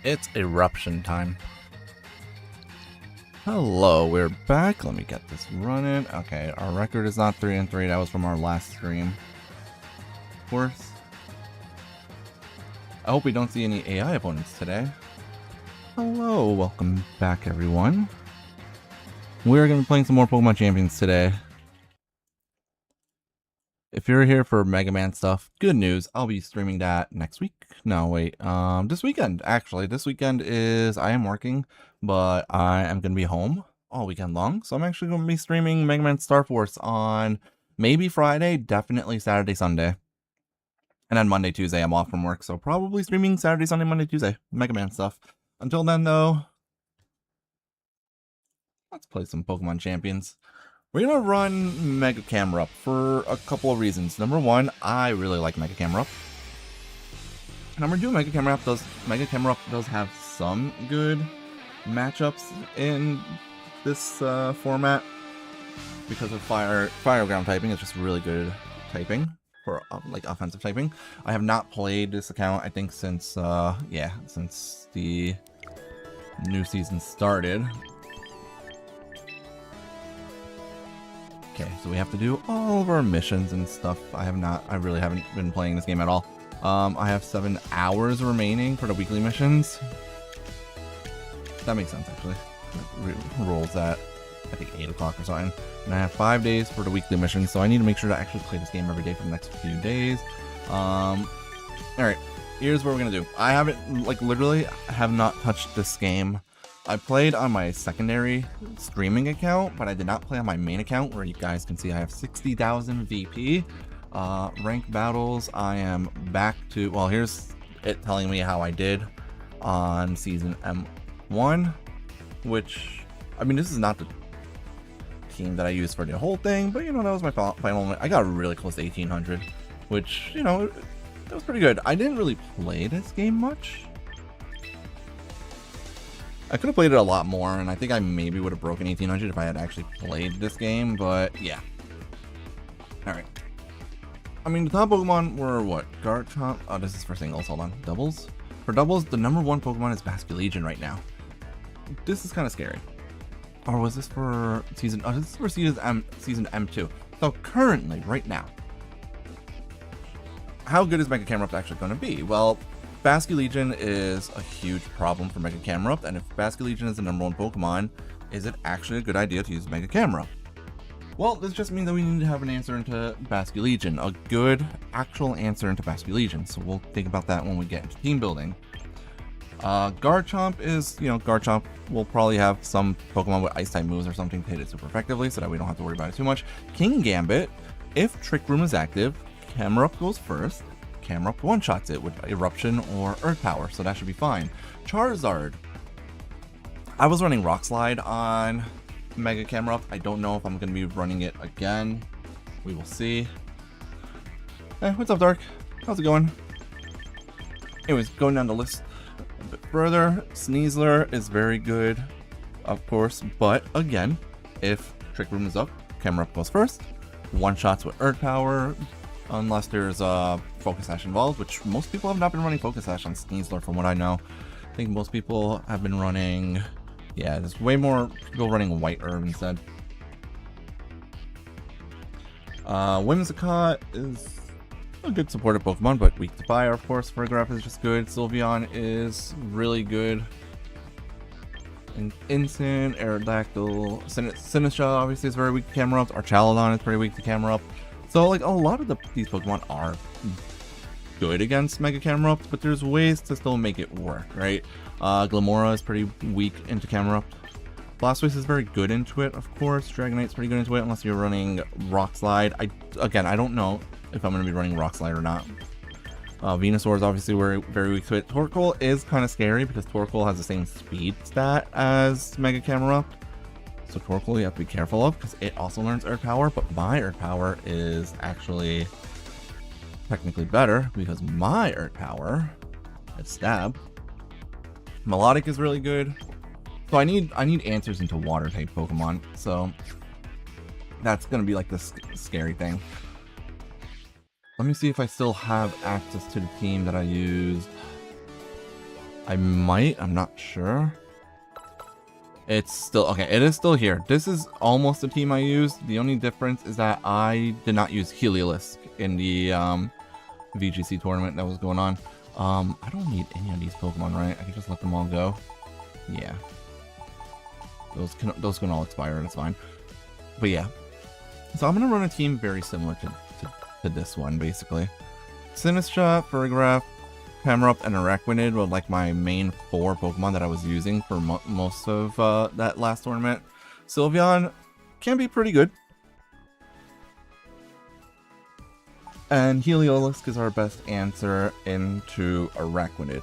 It's eruption time. Hello, we're back. Let me get this running. Okay, our record is not 3-3. That was from our last stream. Of course. I hope we don't see any AI opponents today. Hello, welcome back, everyone. We're going to be playing some more Pokemon Champions today. If you're here for Mega Man stuff, good news. I'll be streaming that next week. No, wait. This weekend, actually. This weekend is... I am working, but I am going to be home all weekend long. So I'm actually going to be streaming Mega Man Star Force on maybe Friday, definitely Saturday, Sunday. And then Monday, Tuesday, I'm off from work. So probably streaming Saturday, Sunday, Monday, Tuesday. Mega Man stuff. Until then, though, let's play some Pokemon Champions. We're going to run Mega Camerupt for a couple of reasons. Number one, I really like Mega Camerupt. Number two, Mega Camerupt does have some good matchups in this format because of fire ground typing. It's just really good typing for like offensive typing. I have not played this account, I think, since since the new season started. Okay, so we have to do all of our missions and stuff. I really haven't been playing this game at all. I have 7 hours remaining for the weekly missions. That makes sense, actually. It rolls at, I think, 8 o'clock or something. And I have 5 days for the weekly missions, so I need to make sure to actually play this game every day for the next few days. Alright, here's what we're gonna do. I haven't, like, literally have not touched this game. I played on my secondary streaming account, but I did not play on my main account, where you guys can see I have 60,000 VP. Ranked battles, I am back to, well, here's it telling me how I did on season M1, which, I mean, this is not the team that I used for the whole thing, but, you know, that was my final. I got really close to 1800, which, you know, that was pretty good. I didn't really play this game much. I could have played it a lot more, and I think I maybe would have broken 1800 if I had actually played this game, but yeah. Alright. I mean, the top Pokemon were what? Garchomp? Oh, this is for singles. Hold on. Doubles? For doubles, the number 1 Pokemon is Basculegion right now. This is kind of scary. Or was this for season... Oh, this is for season M2. So currently, right now, how good is Mega Camerupt actually going to be? Well, Basculegion is a huge problem for Mega Camerupt, and if Basculegion is the number 1 Pokemon, is it actually a good idea to use Mega Camerupt? Well, this just means that we need to have an answer into Basculegion, a good actual answer into Basculegion, so we'll think about that when we get into team building. Garchomp is, you know, Garchomp will probably have some Pokemon with Ice-type moves or something to hit it super effectively, so that we don't have to worry about it too much. Kingambit, if Trick Room is active, Camerupt goes first. Camerupt one-shots it with Eruption or Earth Power, so that should be fine. Charizard. I was running Rock Slide on Mega Camerupt. I don't know if I'm going to be running it again. We will see. Hey, what's up, Dark? How's it going? Anyways, going down the list a bit further. Sneasler is very good, of course, but again, if Trick Room is up, Camerupt goes first. One-shots with Earth Power, unless there's a Focus Sash involved, which most people have not been running Focus Sash on Sneasler from what I know. I think most people have been running, yeah, there's way more people running White Herb instead. Whimsicott is a good supportive Pokemon, but weak to fire, of course. Farigiraf is just good. Sylveon is really good. And Incin, Aerodactyl, Sinistcha obviously is very weak to Camerupt. Archaludon is pretty weak to Camerupt. So, like, a lot of these Pokemon are good against Mega Camerupt, but there's ways to still make it work, right? Glamora is pretty weak into Camerupt. Blastoise is very good into it, of course. Dragonite's pretty good into it, unless you're running Rock Slide. Again, I don't know if I'm going to be running Rock Slide or not. Venusaur is obviously very weak to it. Torkoal is kind of scary, because Torkoal has the same speed stat as Mega Camerupt. So Torkoal you have to be careful of, because it also learns Earth Power, but my Earth Power is actually technically better, because my Earth Power is Stab. Melodic is really good. So I need answers into Water type Pokemon, so that's gonna be like this scary thing. Let me see if I still have access to the team that I used I might, I'm not sure. It's still, okay, it is still here. This is almost the team I used. The only difference is that I did not use Heliolisk in the VGC tournament that was going on. I don't need any of these Pokemon, right? I can just let them all go. Yeah. Those can all expire, that's fine. But yeah. So I'm going to run a team very similar to this one, basically. Sinistcha, Farigiraf, Camerupt, and Araquanid were like my main 4 Pokemon that I was using for most of that last tournament. Sylveon can be pretty good. And Heliolisk is our best answer into Araquanid.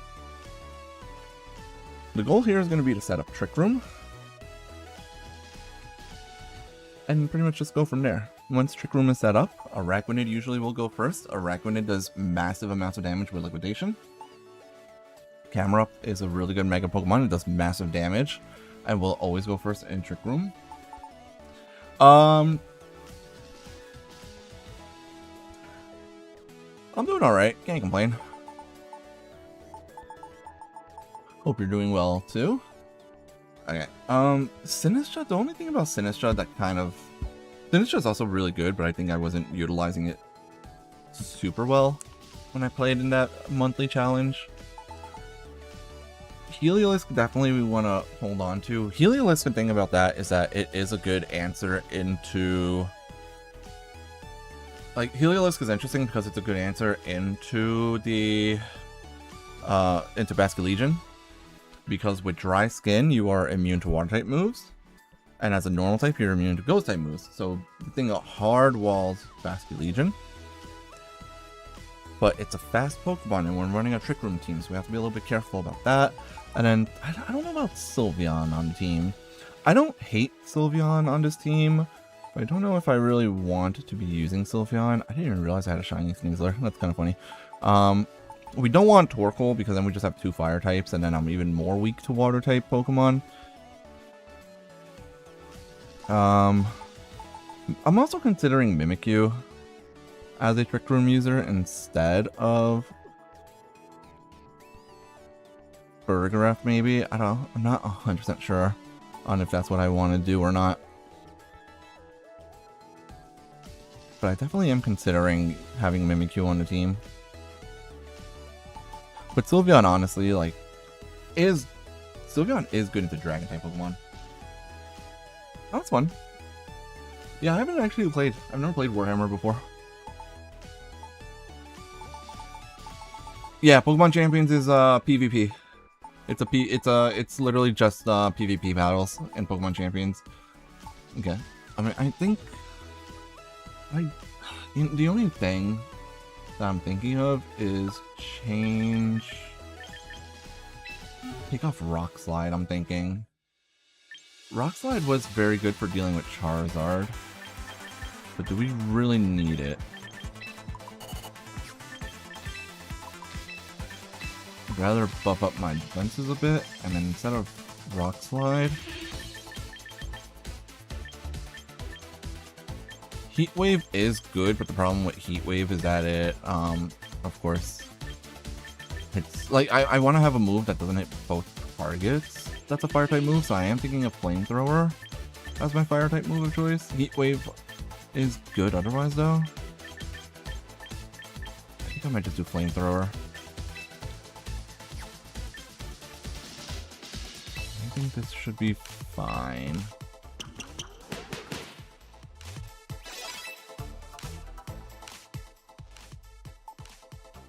The goal here is going to be to set up Trick Room. And pretty much just go from there. Once Trick Room is set up, Araquanid usually will go first. Araquanid does massive amounts of damage with Liquidation. Camerupt is a really good Mega Pokemon. It does massive damage. And will always go first in Trick Room. I'm doing alright. Can't complain. Hope you're doing well, too. Okay. Sinistcha, the only thing about Sinistcha that kind of... Sinistcha is also really good, but I think I wasn't utilizing it super well when I played in that monthly challenge. Heliolisk, definitely we want to hold on to. Heliolisk, the thing about that is that it is a good answer into... Like, Heliolisk is interesting because it's a good answer into the... into Basculegion. Because with Dry Skin, you are immune to Water-type moves. And as a normal type, you're immune to Ghost-type moves. So, the thing hard walls Basculegion. But it's a fast Pokemon, and we're running a Trick Room team, so we have to be a little bit careful about that. And then, I don't know about Sylveon on the team. I don't hate Sylveon on this team, but I don't know if I really want to be using Sylveon. I didn't even realize I had a Shiny Sneasler. That's kind of funny. We don't want Torkoal, because then we just have 2 Fire types, and then I'm even more weak to Water-type Pokemon. I'm also considering Mimikyu as a Trick Room user instead of Farigiraf, maybe. I'm not 100% sure on if that's what I want to do or not. But I definitely am considering having Mimikyu on the team. But Sylveon, honestly, like, Sylveon is good into Dragon-type Pokemon. Oh, that's fun. Yeah, I haven't actually played, I've never played Warhammer before. Yeah, Pokemon Champions is PvP. It's literally just PvP battles in Pokemon Champions. Okay. I mean, I think the only thing that I'm thinking of is take off Rock Slide, I'm thinking. Rock Slide was very good for dealing with Charizard, but do we really need it? I'd rather buff up my defenses a bit, and then instead of Rock Slide... Heat Wave is good, but the problem with Heat Wave is that it, of course, it's like, I want to have a move that doesn't hit both targets. That's a Fire-type move, so I am thinking of Flamethrower as my Fire-type move of choice. Heat Wave is good otherwise, though. I think I might just do Flamethrower. I think this should be fine.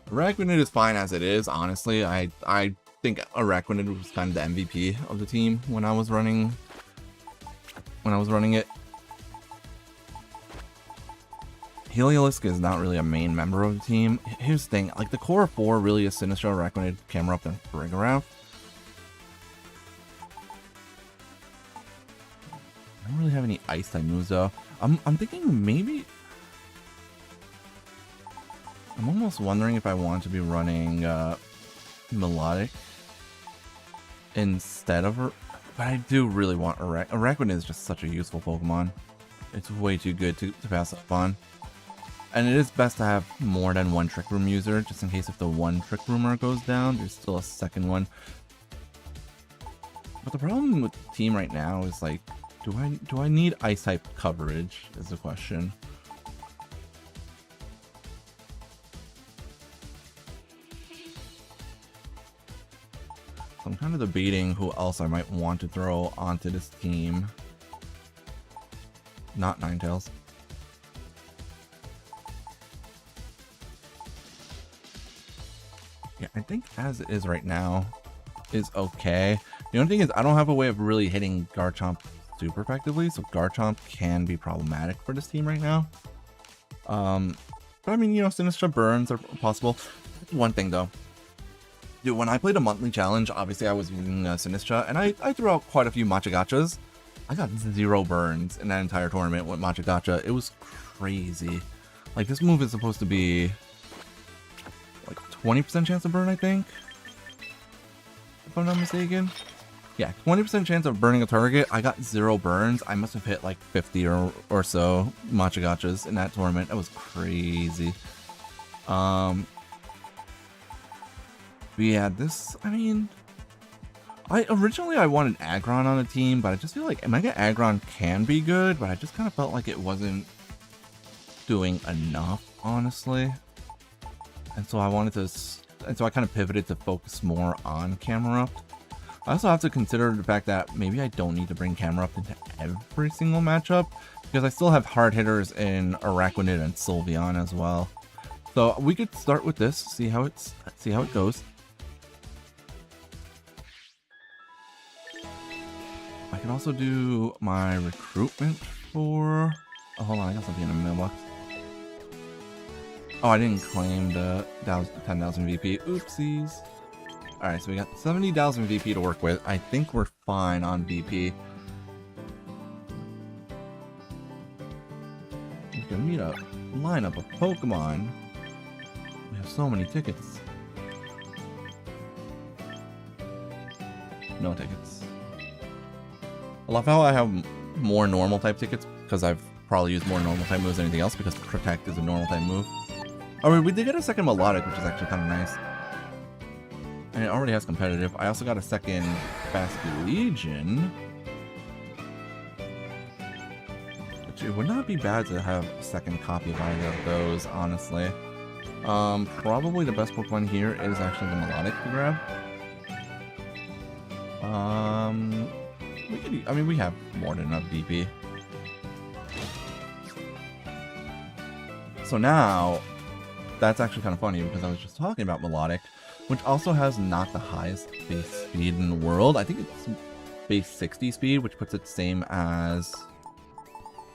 Araquanid is fine as it is, honestly. I think Araquanid was kind of the MVP of the team when I was running it. Heliolisk is not really a main member of the team. Here's the thing, like the core 4 really is Sinistcha, Araquanid, Camerupt, and Farigiraf. I don't really have any Ice-type moves though. I'm thinking maybe... I'm almost wondering if I want to be running Melodic instead of... But I do really want Araquanid is just such a useful Pokemon. It's way too good to pass up on. And it is best to have more than one Trick Room user, just in case if the one Trick Roomer goes down, there's still a second one. But the problem with the team right now is like, do I need ice type coverage is the question. So I'm kind of debating who else I might want to throw onto this team. Not Ninetales. Yeah, I think as it is right now is okay. The only thing is I don't have a way of really hitting Garchomp super effectively, so Garchomp can be problematic for this team right now. But I mean, you know, Sinistra burns are possible. One thing though, dude, when I played a monthly challenge, obviously I was using Sinistra, and I threw out quite a few Machagachas. I got 0 burns in that entire tournament with Machagacha. It was crazy. Like, this move is supposed to be like 20% chance of burn, I think, if I'm not mistaken. Yeah, 20% chance of burning a target. I got 0 burns. I must have hit like 50 or so Machagachas in that tournament. That was crazy. But yeah, this, I mean, originally I wanted Aggron on the team, but I just feel like Mega Aggron can be good, but I just kind of felt like it wasn't doing enough, honestly. And so I wanted to, and so I kind of pivoted to focus more on Camerupt. I also have to consider the fact that maybe I don't need to bring Camerupt into every single matchup, because I still have hard hitters in Araquanid and Sylveon as well. So we could start with this, see how it goes. I can also do my recruitment for... Oh, hold on, I got something in the mailbox. Oh, I didn't claim the 10,000 VP. Oopsies. Alright, so we got 70,000 VP to work with. I think we're fine on VP. We can meet a lineup of Pokemon. We have so many tickets. No tickets. I love how I have more normal type tickets because I've probably used more normal type moves than anything else, because Protect is a normal type move. Alright, we did get a second Melodic, which is actually kind of nice. And it already has competitive. I also got a second Basculegion. Which it would not be bad to have a second copy of either of those, honestly. Probably the best Pokemon here is actually the Melodic to grab. I mean, we have more than enough VP. So now, that's actually kind of funny because I was just talking about Melodic, which also has not the highest base speed in the world. I think it's base 60 speed, which puts it same as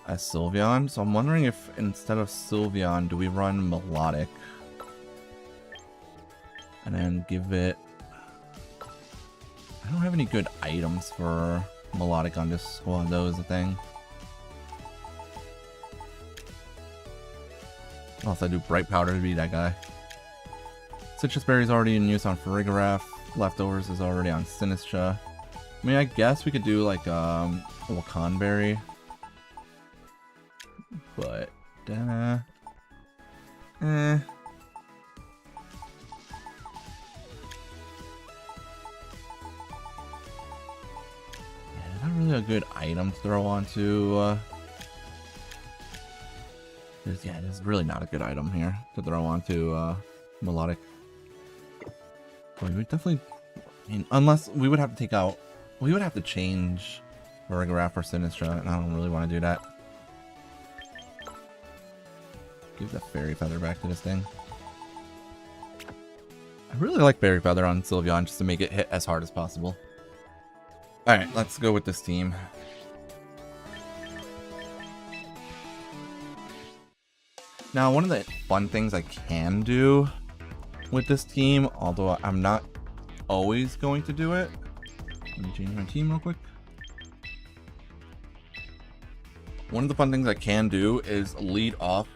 Sylveon. So I'm wondering if instead of Sylveon, do we run Melodic? And then give it... I don't have any good items for Melodic on this squad, though, is the thing. Unless I do Bright Powder to be that guy. Citrus Berry's already in use on Farigiraf. Leftovers is already on Sinistra. I mean, I guess we could do like a Wakanberry. But, Yeah, not really a good item to throw onto, there's really not a good item here to throw onto, Melodic. But we definitely, I mean, unless we would have to take out, we would have to change Farigiraf or Sinistra, and I don't really want to do that. Give the Fairy Feather back to this thing. I really like Fairy Feather on Sylveon just to make it hit as hard as possible. Alright, let's go with this team. Now, one of the fun things I can do with this team, although I'm not always going to do it. Let me change my team real quick. One of the fun things I can do is lead off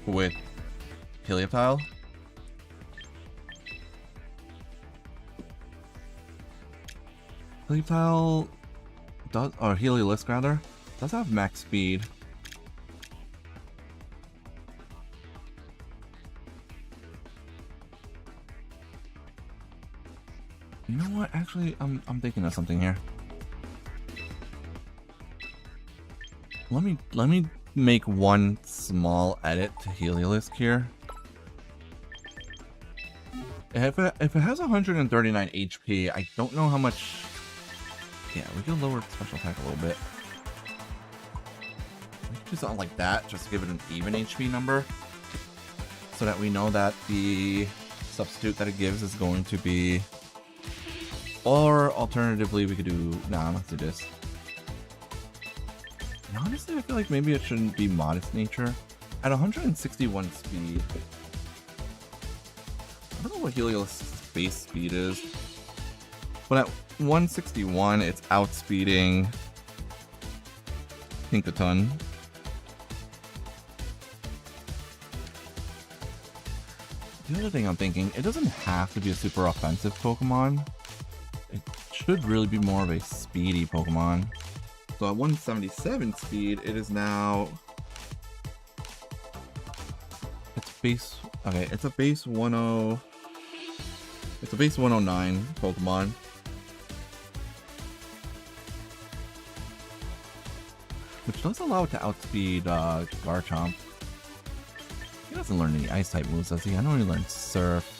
with Helioptile. Helioptile does, or Heliolisk rather, does have max speed. what? Actually, I'm thinking of something here. Let me make one small edit to Heliolisk here. If it has 139 HP, I don't know how much. Yeah, we can lower special attack a little bit. We can do something like that just to give it an even HP number, so that we know that the substitute that it gives is going to be. Or alternatively, we could do. Nah, let's do this. And honestly, I feel like maybe it shouldn't be modest nature. At 161 speed, I don't know what Heliolisk's base speed is, but at 161, it's outspeeding Pinkaton. The other thing I'm thinking, it doesn't have to be a super offensive Pokemon. It should really be more of a speedy Pokemon. So at 177 speed, it is now... It's base... Okay, it's a base 10... It's a base 109 Pokemon. Which does allow it to outspeed Garchomp. He doesn't learn any Ice-type moves, does he? I know he learned Surf.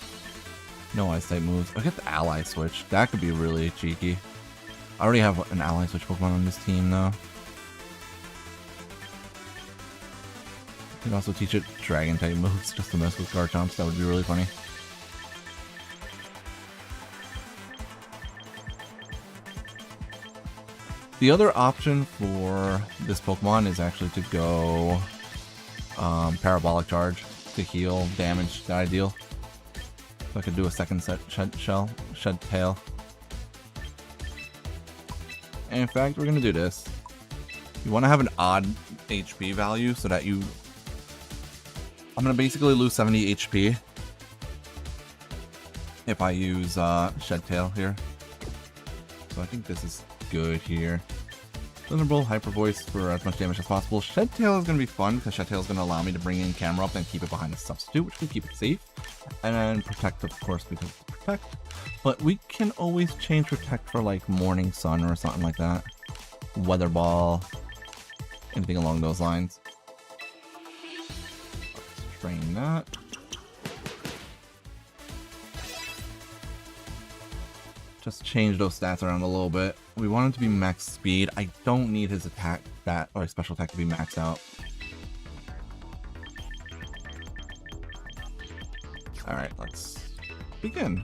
No Ice-type moves. I get the Ally Switch. That could be really cheeky. I already have an Ally Switch Pokemon on this team, though. I could also teach it Dragon-type moves just to mess with Garchomps. That would be really funny. The other option for this Pokemon is actually to go Parabolic Charge to heal damage that I deal. So I could do a second Shed Tail. And in fact, we're going to do this. You want to have an odd HP value so that you... I'm going to basically lose 70 HP if I use Shed Tail here. So I think this is good here. Thunderbolt, Hyper Voice for as much damage as possible. Shed Tail is going to be fun because Shed Tail is going to allow me to bring in Camerupt and keep it behind the substitute, which will keep it safe. And then Protect, of course, because it's Protect. But we can always change Protect for like Morning Sun or something like that. Weather Ball, anything along those lines. Let's train that. Just change those stats around a little bit. We want him to be max speed. I don't need his attack or his special attack to be maxed out. Alright, let's begin.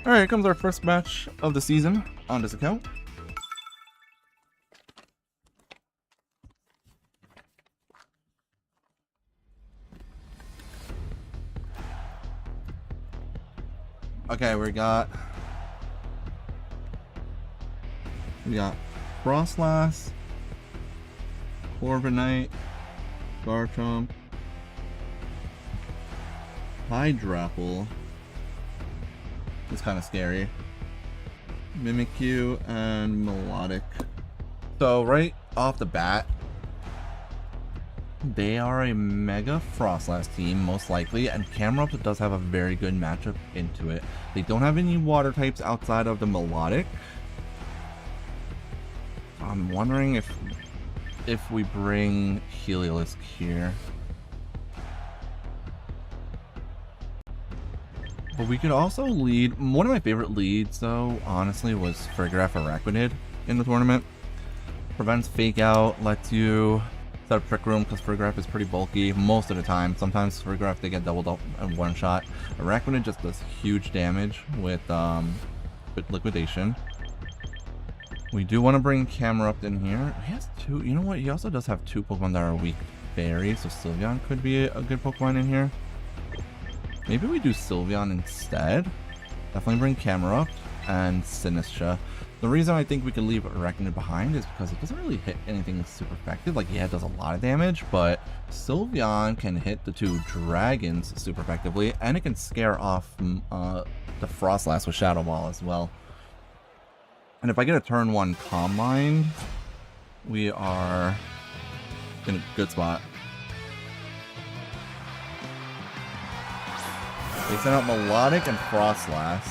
Alright, here comes our first match of the season on this account. Okay, we got Frostlass, Corviknight, Garchomp, Hydrapple. It's kind of scary. Mimikyu and Melodic. So right off the bat, they are a Mega Frostlass team, most likely, and Camerupt does have a very good matchup into it. They don't have any water types outside of the Melodic. I'm wondering if we bring Heliolisk here. But we could also lead... One of my favorite leads, though, honestly, was Farigiraf Araquanid in the tournament. Prevents Fake Out, lets you set up Trick Room because Farigiraf is pretty bulky most of the time. Sometimes Farigiraf, they get doubled up in one shot. Araquanid just does huge damage with Liquidation. We do want to bring Camerupt in here. He has two... You know what? He also does have two Pokemon that are weak Fairy, so Sylveon could be a good Pokemon in here. Maybe we do Sylveon instead. Definitely bring Camerupt and Sinistra. The reason I think we can leave Araquanid behind is because it doesn't really hit anything super effective. Like, yeah, it does a lot of damage, but Sylveon can hit the two dragons super effectively, and it can scare off the Frostlass with Shadow Ball as well. And if I get a turn 1 Calm Mind, we are in a good spot. They sent out Melodic and Frostlass.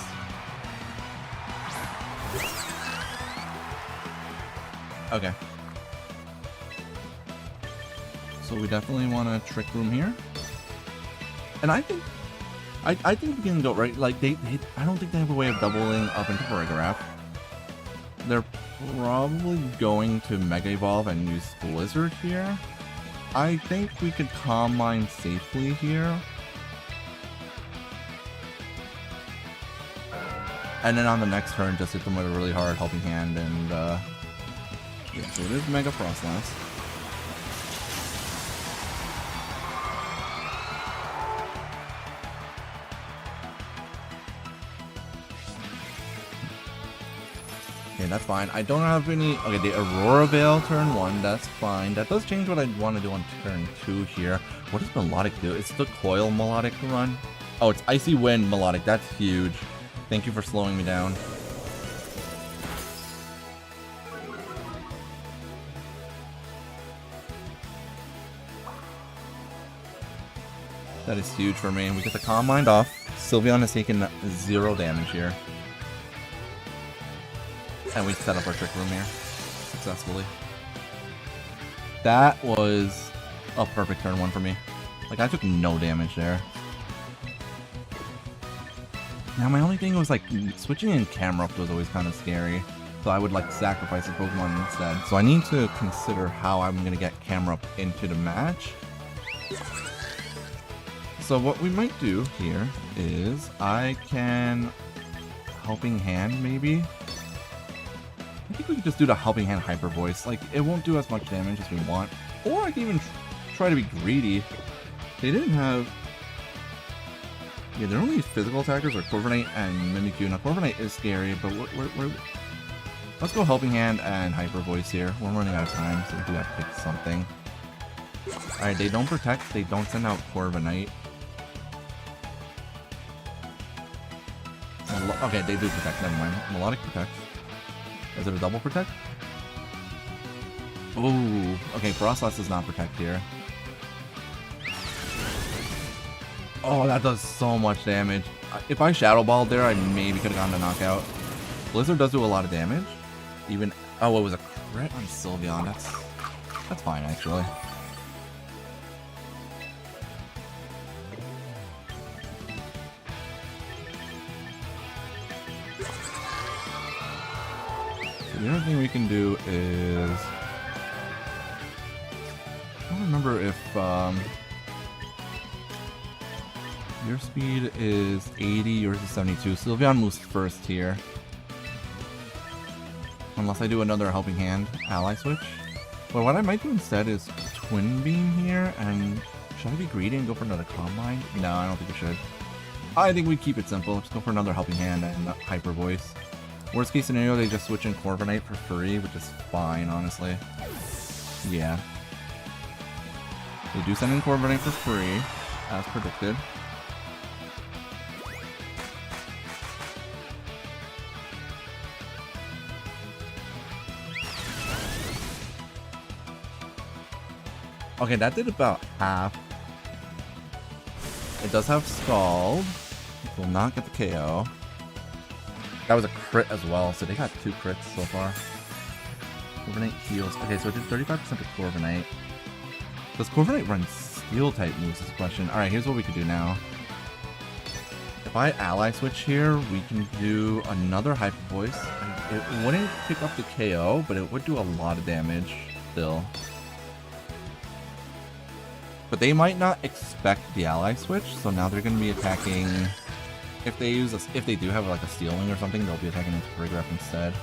Okay. So we definitely want a Trick Room here. And I think we can go right, like, I don't think they have a way of doubling up into Mega. They're probably going to Mega Evolve and use Blizzard here. I think we could Calm Mind safely here. And then on the next turn, just hit them with a really hard Helping Hand, and yeah, so it is Mega Frostlass. Okay, that's fine. I don't have any... Okay, the Aurora Veil turn 1, that's fine. That does change what I want to do on turn 2 here. What does Melodic do? It's the Coil Melodic run. Oh, it's Icy Wind Melodic. That's huge. Thank you for slowing me down. That is huge for me. We get the Calm Mind off. Sylveon has taken 0 damage here. And we set up our Trick Room here successfully. That was a perfect turn 1 for me. Like, I took no damage there. Now, my only thing was, like, switching in Camerupt was always kind of scary. So I would, like, sacrifice a Pokemon instead. So I need to consider how I'm going to get Camerupt into the match. So what we might do here is I can Helping Hand, maybe? I think we could just do the Helping Hand Hyper Voice. Like, it won't do as much damage as we want. Or I can even try to be greedy. They didn't have... Yeah, their only physical attackers are Corviknight and Mimikyu. Now, Corviknight is scary, but let's go Helping Hand and Hyper Voice here. We're running out of time, so we do have to pick something. Alright, they don't protect. They don't send out Corviknight. Okay, they do protect. Never mind. Melodic protects. Is it a double protect? Ooh. Okay, Frostlass does not protect here. Oh, that does so much damage. If I Shadow Balled there, I maybe could have gotten a knockout. Blizzard does do a lot of damage. Even... Oh, it was a crit on Sylveon. That's fine, actually. The other thing we can do is... I don't remember if your speed is 80, yours is 72. Sylveon moves first here. Unless I do another Helping Hand ally switch. But what I might do instead is Twin Beam here, and should I be greedy and go for another Calm Mind? No, I don't think we should. I think we keep it simple. Just go for another Helping Hand and Hyper Voice. Worst case scenario, they just switch in Corviknight for free, which is fine, honestly. Yeah. They do send in Corviknight for free, as predicted. Okay, that did about half. It does have Scald. It will not get the KO. That was a crit as well, so they got 2 crits so far. Corviknight heals. Okay, so it did 35% to Corviknight. Does Corviknight run Steel-type moves is the question. Alright, here's what we could do now. If I ally switch here, we can do another Hyper Voice. It wouldn't pick up the KO, but it would do a lot of damage still. But they might not expect the ally switch, so now they're going to be attacking... If they do have like a Steel Wing or something, they'll be attacking into Prigraph instead.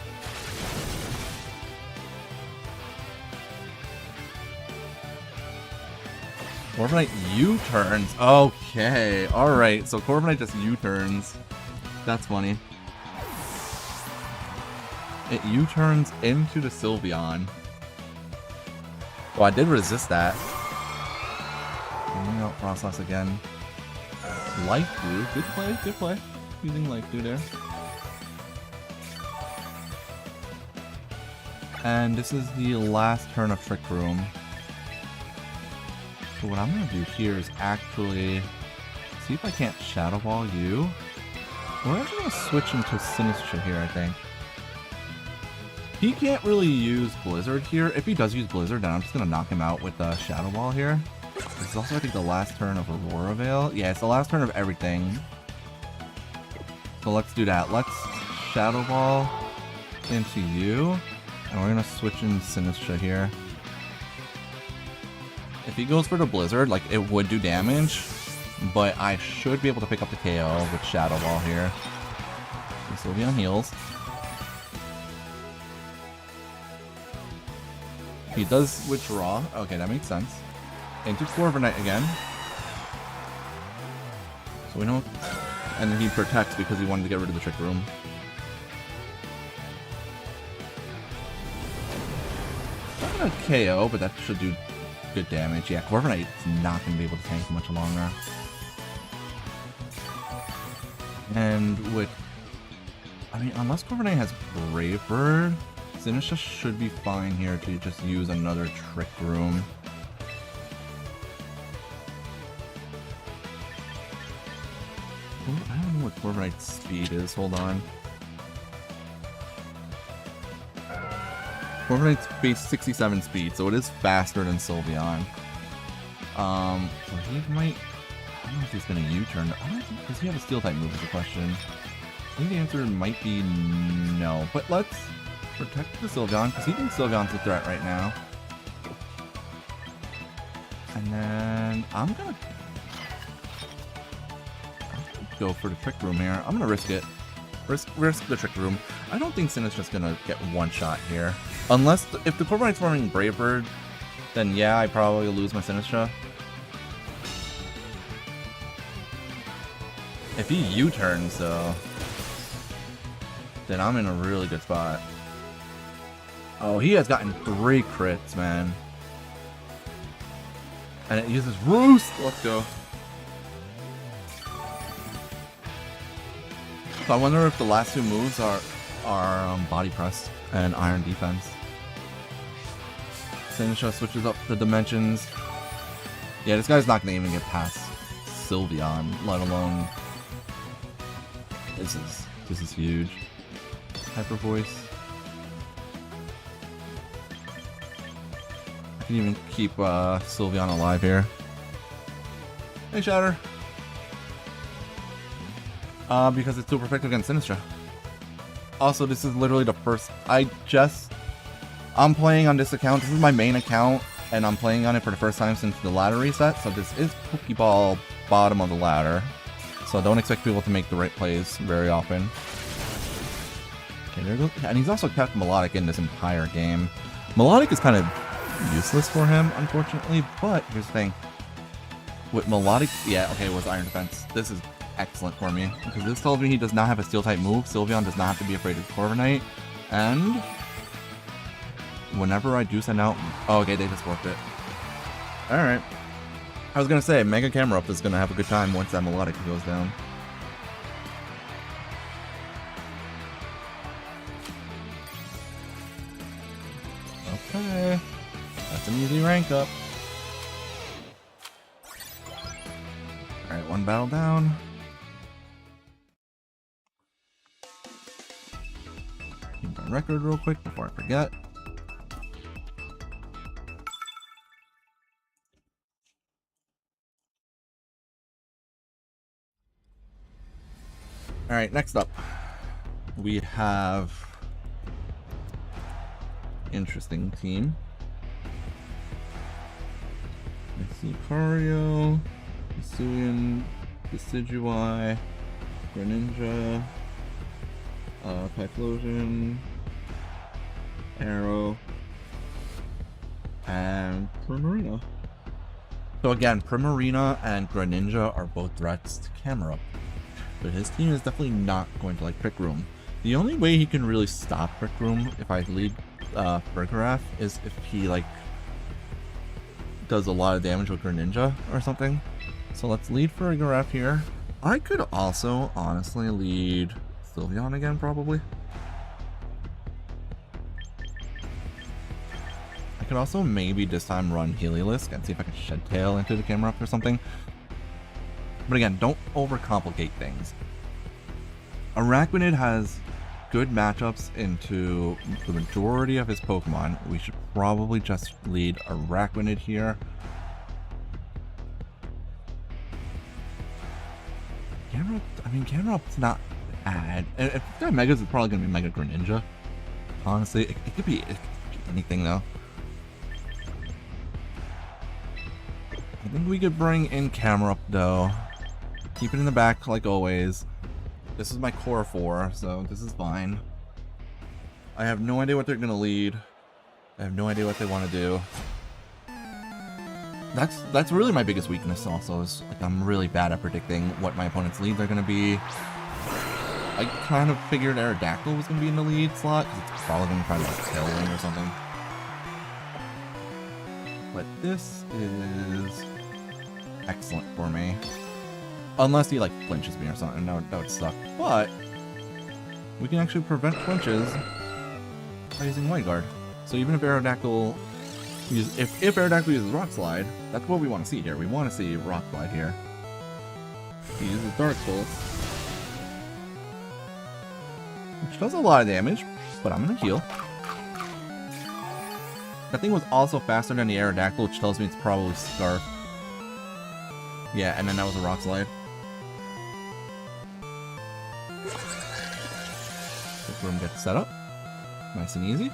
Corviknight U-turns. Okay, alright. So Corviknight just U-turns. That's funny. It U-turns into the Sylveon. Well, I did resist that. Bringing out Frostlass again. Life Dew. Good play, good play. Using Life Dew there. And this is the last turn of Trick Room. So what I'm going to do here is actually see if I can't Shadow Ball you. We're actually going to switch into Sinistcha here, I think. He can't really use Blizzard here. If he does use Blizzard, then I'm just going to knock him out with Shadow Ball here. This is also, I think, the last turn of Aurora Veil. Yeah, it's the last turn of everything. So let's do that. Let's Shadow Ball into you. And we're going to switch in Sinistra here. If he goes for the Blizzard, like, it would do damage. But I should be able to pick up the KO with Shadow Ball here. This will be on heals. He does withdraw. Okay, that makes sense. Into Corviknight again. So we know... And then he protects because he wanted to get rid of the Trick Room. Not gonna KO, but that should do good damage. Yeah, Corviknight is not going to be able to tank much longer. And with... I mean, unless Corviknight has Brave Bird, Sinistra should be fine here to just use another Trick Room. I don't know what Corviknight's speed is. Hold on. Corviknight's base 67 speed, so it is faster than Sylveon. So he might... I don't know if he's going to U-turn. I don't think... Does he have a Steel-type move is the question. I think the answer might be no. But let's protect the Sylveon, because he thinks Sylveon's a threat right now. And then I'm gonna go for the Trick Room here. I'm gonna risk it. Risk the Trick Room. I don't think Sinistra's gonna get one shot here. Unless, if the Corviknight's forming Brave Bird, then yeah, I probably lose my Sinistra. If he U-turns though, then I'm in a really good spot. Oh, he has gotten 3 crits, man. And it uses Roost! Let's go. So I wonder if the last 2 moves are Body Press and Iron Defense. Sinistra switches up the dimensions. Yeah, this guy's not gonna even get past Sylveon, let alone... This is huge. Hyper Voice. I can even keep Sylveon alive here. Hey, Shatter. Because it's super effective against Sinistra. Also, this is literally the first... I'm playing on this account. This is my main account, and I'm playing on it for the first time since the ladder reset. So this is Pokeball bottom of the ladder. So don't expect people to make the right plays very often. Okay, there goes... And he's also kept Melodic in this entire game. Melodic is kind of useless for him, unfortunately, but here's the thing. With Melodic... Yeah, okay, it was Iron Defense. This is excellent for me, because this tells me he does not have a Steel-type move. Sylveon does not have to be afraid of Corviknight, and... Whenever I do send out... Oh, okay, they just worked it. Alright. I was gonna say, Mega Camerupt is gonna have a good time once that Melodic goes down. Okay. That's an easy rank up. Alright, 1 battle down. Keep my record real quick before I forget. Alright, next up, we have interesting team. Let's see, Cario, Hisuian, Decidueye, Greninja, Typhlosion, Arrow, and Primarina. So again, Primarina and Greninja are both threats to Camerupt. But his team is definitely not going to like Trick Room. The only way he can really stop Trick Room if I lead Burgerath is if he like does a lot of damage with Greninja or something. So let's lead Burgerath here. I could also honestly lead Sylveon again probably. I could also maybe this time run Heliolisk and see if I can Shed Tail into the Camerupt or something. But again, don't overcomplicate things. Araquanid has good matchups into the majority of his Pokemon, we should probably just lead Araquanid here. Camerupt's not bad. If that Megas, it's probably going to be Mega Greninja. Honestly, it could be anything though. I think we could bring in Camerupt though. Keep it in the back like always. This is my core 4, so this is fine. I have no idea what they're gonna lead. I have no idea what they want to do. That's really my biggest weakness also, is like I'm really bad at predicting what my opponent's leads are gonna be. I kind of figured Aerodactyl was gonna be in the lead slot, because it's probably gonna try to like Tailwind or something. But this is excellent for me. Unless he like flinches me or something, that would suck. But we can actually prevent flinches by using White Guard. So even if Aerodactyl uses, if Aerodactyl uses Rock Slide, that's what we want to see here. We want to see Rock Slide here. He uses Dark Pulse, which does a lot of damage, but I'm gonna heal. That thing was also faster than the Aerodactyl, which tells me it's probably Scarf. Yeah, and then that was a Rock Slide. This room gets set up. Nice and easy.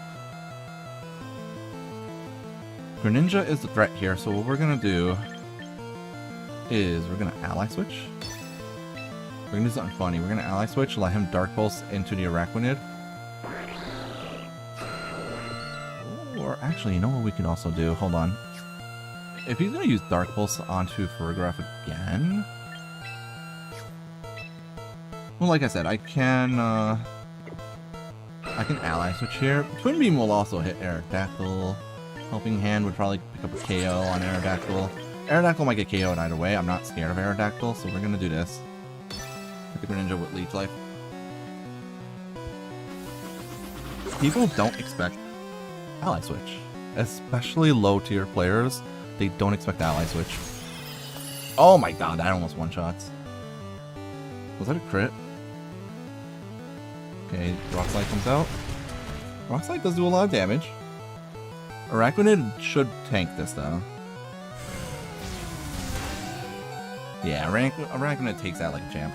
Greninja is the threat here, so what we're gonna do is we're gonna Ally Switch. We're gonna do something funny. We're gonna Ally Switch, let him Dark Pulse into the Araquanid. Or actually, you know what we can also do? Hold on. If he's gonna use Dark Pulse onto Farigiraf again... Well, like I said, I can Ally Switch here. Twin Beam will also hit Aerodactyl. Helping Hand would probably pick up a KO on Aerodactyl. Aerodactyl might get KO'd either way. I'm not scared of Aerodactyl, so we're gonna do this. Hit the Greninja with Leech Life. People don't expect Ally Switch. Especially low tier players, they don't expect Ally Switch. Oh my god, that almost one-shots. Was that a crit? Okay, Rock Slide comes out. Rock Slide does do a lot of damage. Araquanid should tank this though. Yeah, Araquanid takes that like a champ.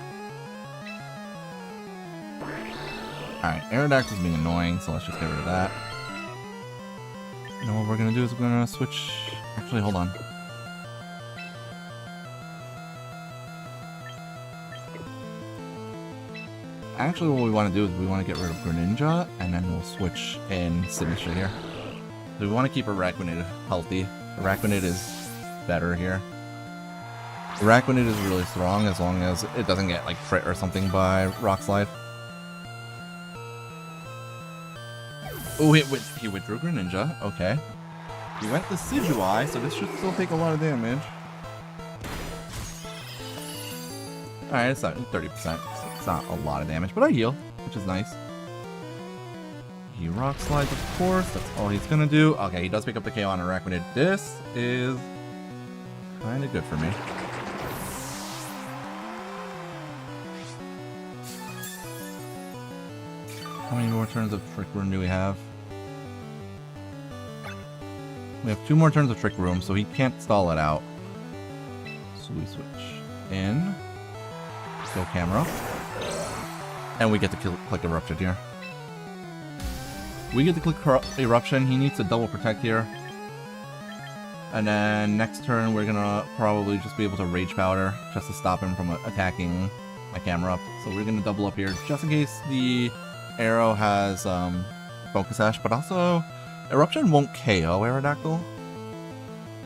Alright, Aerodactyl's being annoying, so let's just get rid of that. You know what we're gonna do is we're gonna switch... Actually, hold on. Actually, what we want to do is we want to get rid of Greninja, and then we'll switch in Sinistcha here. So we want to keep Araquanid healthy. Araquanid is better here. Araquanid is really strong as long as it doesn't get like crit or something by Rock Slide. Oh, he withdrew Greninja. Okay. He went to Decidueye, so this should still take a lot of damage. Alright, it's not 30%. It's not a lot of damage, but I heal, which is nice. He Rock Slides, of course. That's all he's gonna do. Okay, he does pick up the KO on Araquanid. This is kind of good for me. How many more turns of Trick Room do we have? We have 2 more turns of Trick Room, so he can't stall it out. So we switch in. Go Camerupt. And we get to click Eruption here. We get to click Eruption. He needs to double protect here. And then next turn, we're gonna probably just be able to Rage Powder just to stop him from attacking my Camerupt. So we're gonna double up here just in case the arrow has Focus Sash, but also Eruption won't KO Aerodactyl,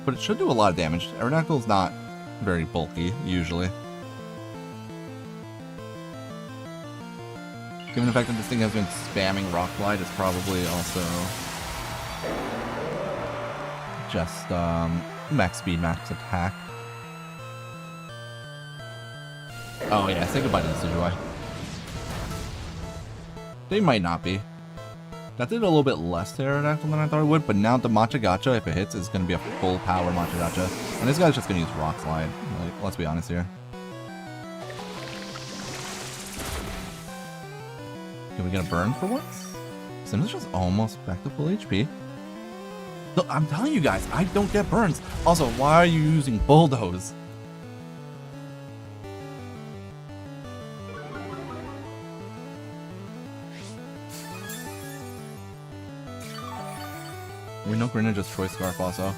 but it should do a lot of damage. Aerodactyl's not very bulky, usually. Given the fact that this thing has been spamming Rock Slide, it's probably also just max speed, max attack. Oh yeah, say goodbye to the Decidueye. They might not be. That did a little bit less to Aerodactyl than I thought it would, but now the Matcha Gotcha, if it hits, is going to be a full power Matcha Gotcha. And this guy's just going to use Rock Slide. Like, let's be honest here. Can we get a burn for once? Sim just almost back to full HP. Look, I'm telling you guys, I don't get burns. Also, why are you using Bulldoze? We know Greninja's Choice Scarf also.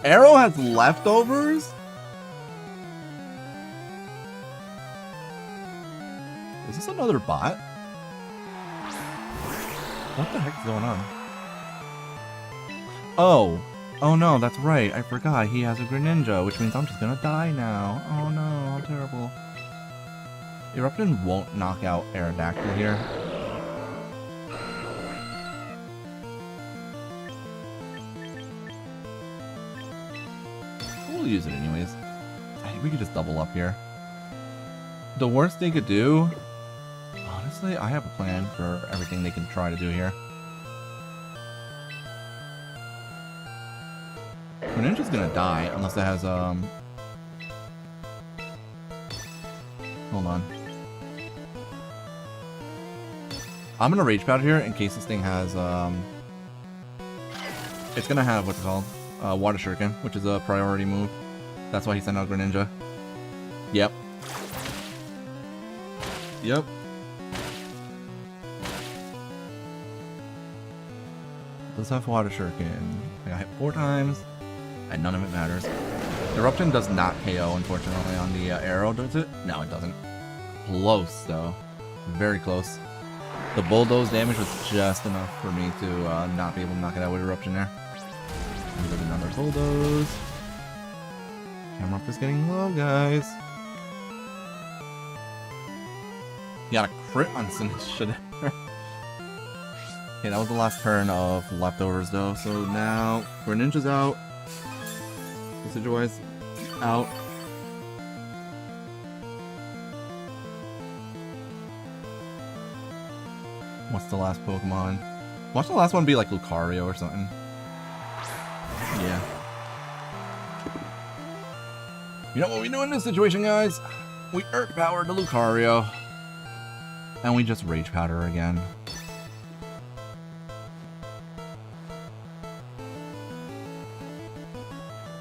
Arrow has leftovers? Is this another bot? What the heck is going on? Oh. Oh no, that's right. I forgot. He has a Greninja, which means I'm just gonna die now. Oh no, how terrible. Eruption won't knock out Aerodactyl here. We'll use it anyways. We could just double up here. The worst they could do... Honestly, I have a plan for everything they can try to do here. Greninja's gonna die unless it has, Hold on. I'm gonna Rage Powder here in case this thing has, It's gonna have what's it called? Water Shuriken, which is a priority move. That's why he sent out Greninja. Yep. Yep. Let's have Water Shuriken. I got hit 4 times, and none of it matters. Eruption does not KO, unfortunately, on the arrow, does it? No, it doesn't. Close, though. Very close. The Bulldoze damage was just enough for me to not be able to knock it out with Eruption there. And there's another Bulldoze. Camerupt is getting low, guys. You got a crit on Sinistcha there. Okay, that was the last turn of leftovers, though. So now Greninja's out. Decidueye's out. What's the last Pokemon? Watch the last one be like Lucario or something. Yeah. You know what we do in this situation, guys? We Earth Power the Lucario. And we just Rage Powder again.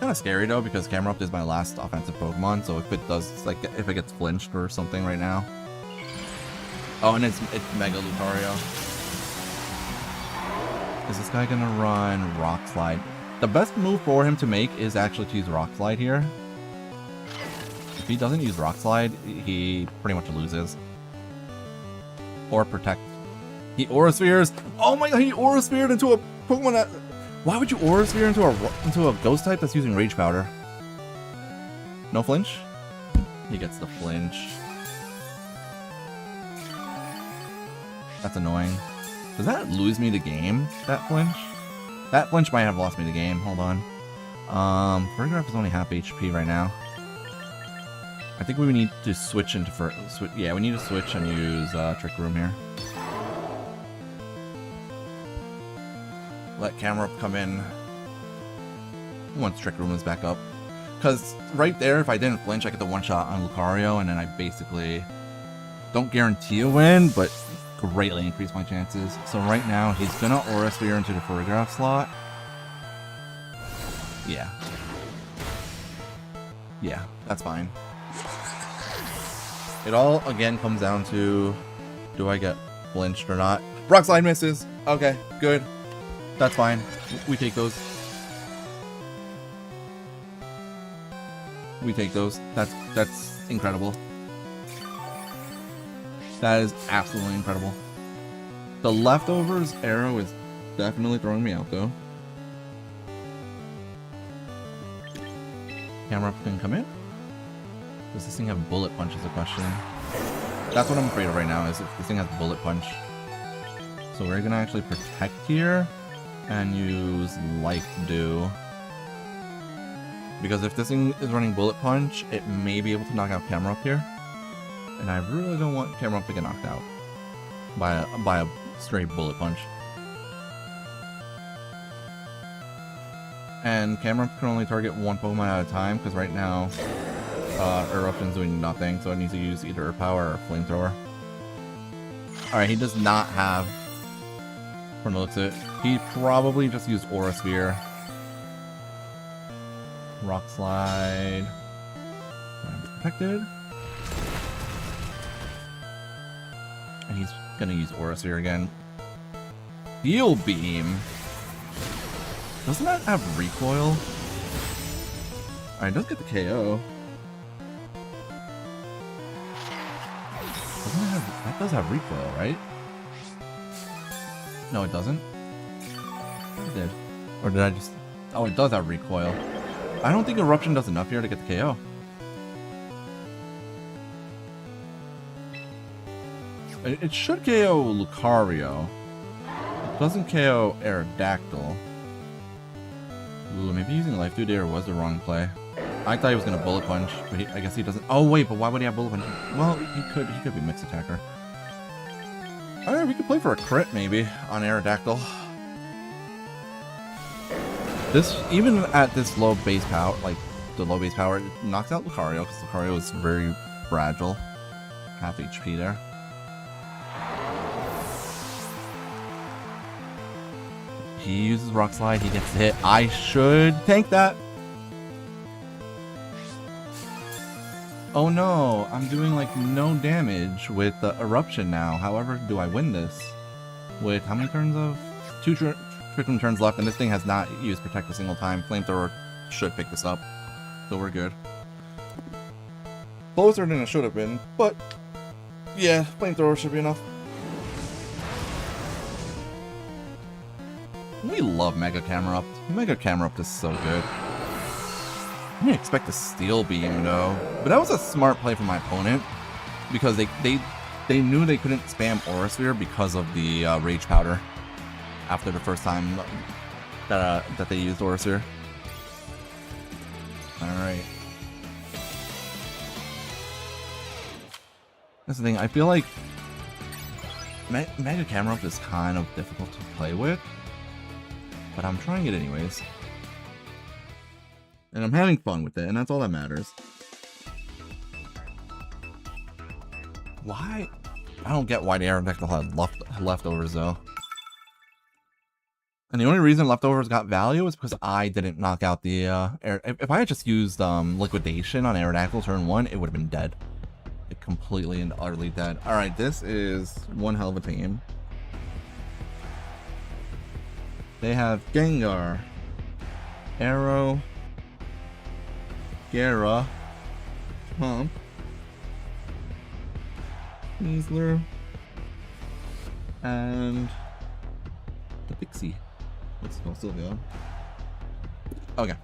Kind of scary though, because Camerupt is my last offensive Pokemon, so if it does, like, if it gets flinched or something right now. Oh, and it's Mega Lucario. Is this guy gonna run Rock Slide? The best move for him to make is actually to use Rock Slide here. If he doesn't use Rock Slide, he pretty much loses. Or Protect. He Aura Spheres! Oh my god, he Aura Sphered into a Pokemon that... Why would you Aura Sphere into a Ghost type that's using Rage Powder? No flinch? He gets the flinch. That's annoying. Does that lose me the game, that flinch? That flinch might have lost me the game. Hold on. Fergraph is only half HP right now. I think we need to switch into... yeah, we need to switch and use Trick Room here. Let Camerupt come in once Trick Room is back up. Because right there, if I didn't flinch, I get the one-shot on Lucario, and then I basically don't guarantee a win, but greatly increase my chances. So right now, he's gonna Aura Sphere into the Fergraph slot. Yeah. Yeah, that's fine. It all, again, comes down to, do I get flinched or not? Rock Slide misses! Okay, good. That's fine. We take those. We take those. That's incredible. That is absolutely incredible. The leftovers arrow is definitely throwing me out, though. Camerupt can come in. Does this thing have Bullet Punch is a question. That's what I'm afraid of right now, is if this thing has Bullet Punch. So we're gonna actually Protect here and use Life Dew. Because if this thing is running Bullet Punch, it may be able to knock out Camerupt here. And I really don't want Camerupt to get knocked out by a straight Bullet Punch. And Camerupt can only target one Pokemon at a time, because right now Eruption's doing nothing, so it needs to use either Earth Power or Flamethrower. Alright, he does not have... From the looks of it, he probably just used Aura Sphere. Rock Slide. I'm protected. And he's gonna use Aura Sphere again. Steel Beam. Doesn't that have recoil? Alright, it does get the KO. Doesn't it have, that does have recoil, right? No, it doesn't. It did. Or did I just... Oh, it does have recoil. I don't think Eruption does enough here to get the KO. It should KO Lucario. It doesn't KO Aerodactyl. Ooh, maybe using Life Dew Dare was the wrong play. I thought he was going to Bullet Punch, but I guess he doesn't. Oh, wait, but why would he have Bullet Punch? Well, he could be Mix Attacker. Alright, we could play for a crit, maybe, on Aerodactyl. This, even at this low base power, like, the low base power, it knocks out Lucario, because Lucario is very fragile. Half HP there. He uses Rock Slide, he gets hit. I should tank that. Oh no, I'm doing like no damage with the Eruption now. However, do I win this? With how many turns of? 2 Trick Room turns left, and this thing has not used Protect a single time. Flamethrower should pick this up, so we're good. Closer than it should have been, but yeah, Flamethrower should be enough. We love Mega Camerupt. Mega Camerupt is so good. I didn't expect a Steel Beam though, but that was a smart play from my opponent because they knew they couldn't spam Aura Sphere because of the Rage Powder after the first time that they used Aura Sphere. All right. That's the thing. I feel like Mega Camerupt is kind of difficult to play with, but I'm trying it anyways. And I'm having fun with it, and that's all that matters. Why? I don't get why the Aerodactyl had leftovers, though. And the only reason leftovers got value is because I didn't knock out the... if I had just used Liquidation on Aerodactyl turn 1, it would have been dead. It completely and utterly dead. Alright, this is one hell of a team. They have Gengar, Arrow, Gara, Pump, Sneasler, and the Pixie. Let's go, Sylvia. Okay.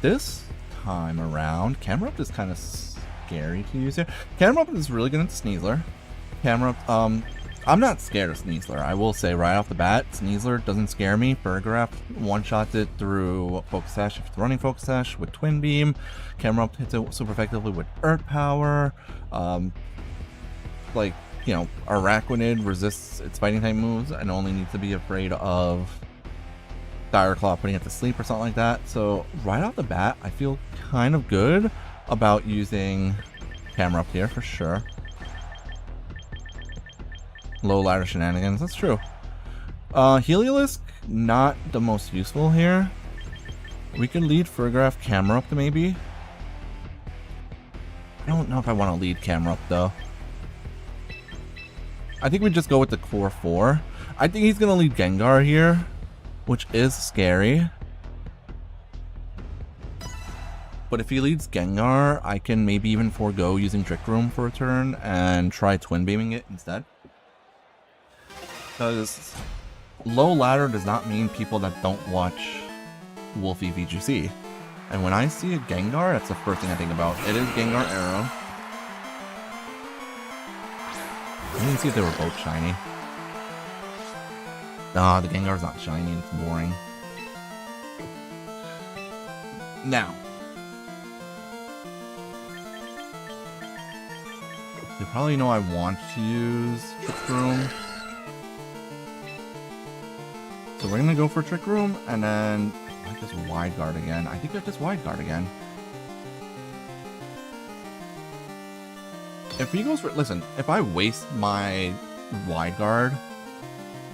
This time around, Camerupt is kind of scary to use here. Camerupt is really good at Sneasler. Camerupt, I'm not scared of Sneasler. I will say right off the bat, Sneasler doesn't scare me. Burgraph one-shots it through Focus Sash if it's running Focus Sash with Twin Beam. Camerupt hits it super effectively with Earth Power. Like, you know, Araquanid resists its fighting type moves and only needs to be afraid of Dire Claw putting it to sleep or something like that. So right off the bat, I feel kind of good about using Camerupt here for sure. Low ladder shenanigans, that's true. Heliolisk, not the most useful here. We could lead Furgraph Camerupt maybe. I don't know if I want to lead Camerupt though. I think we just go with the core 4. I think he's going to lead Gengar here, which is scary. But if he leads Gengar, I can maybe even forego using Trick Room for a turn and try Twin Beaming it instead. Because low ladder does not mean people that don't watch Wolfie VGC. And when I see a Gengar, that's the first thing I think about. It is Gengar Arrow. I didn't see if they were both shiny. Nah, the Gengar's not shiny, it's boring. Now. They probably know I want to use Trick Room. So we're gonna go for Trick Room, and then I just Wide Guard again. I think I just Wide Guard again. If he goes for... Listen, if I waste my wide guard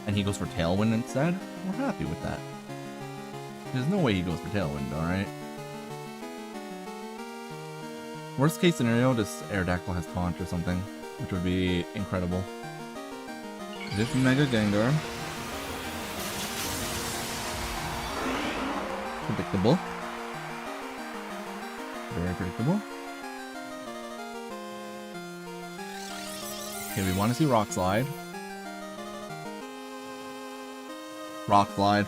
and he goes for Tailwind instead, we're happy with that. There's no way he goes for Tailwind, alright? Worst case scenario, this Aerodactyl has Taunt or something, which would be incredible. This Mega Gengar. Predictable. Very predictable. Okay, we want to see Rock Slide. Rock Slide.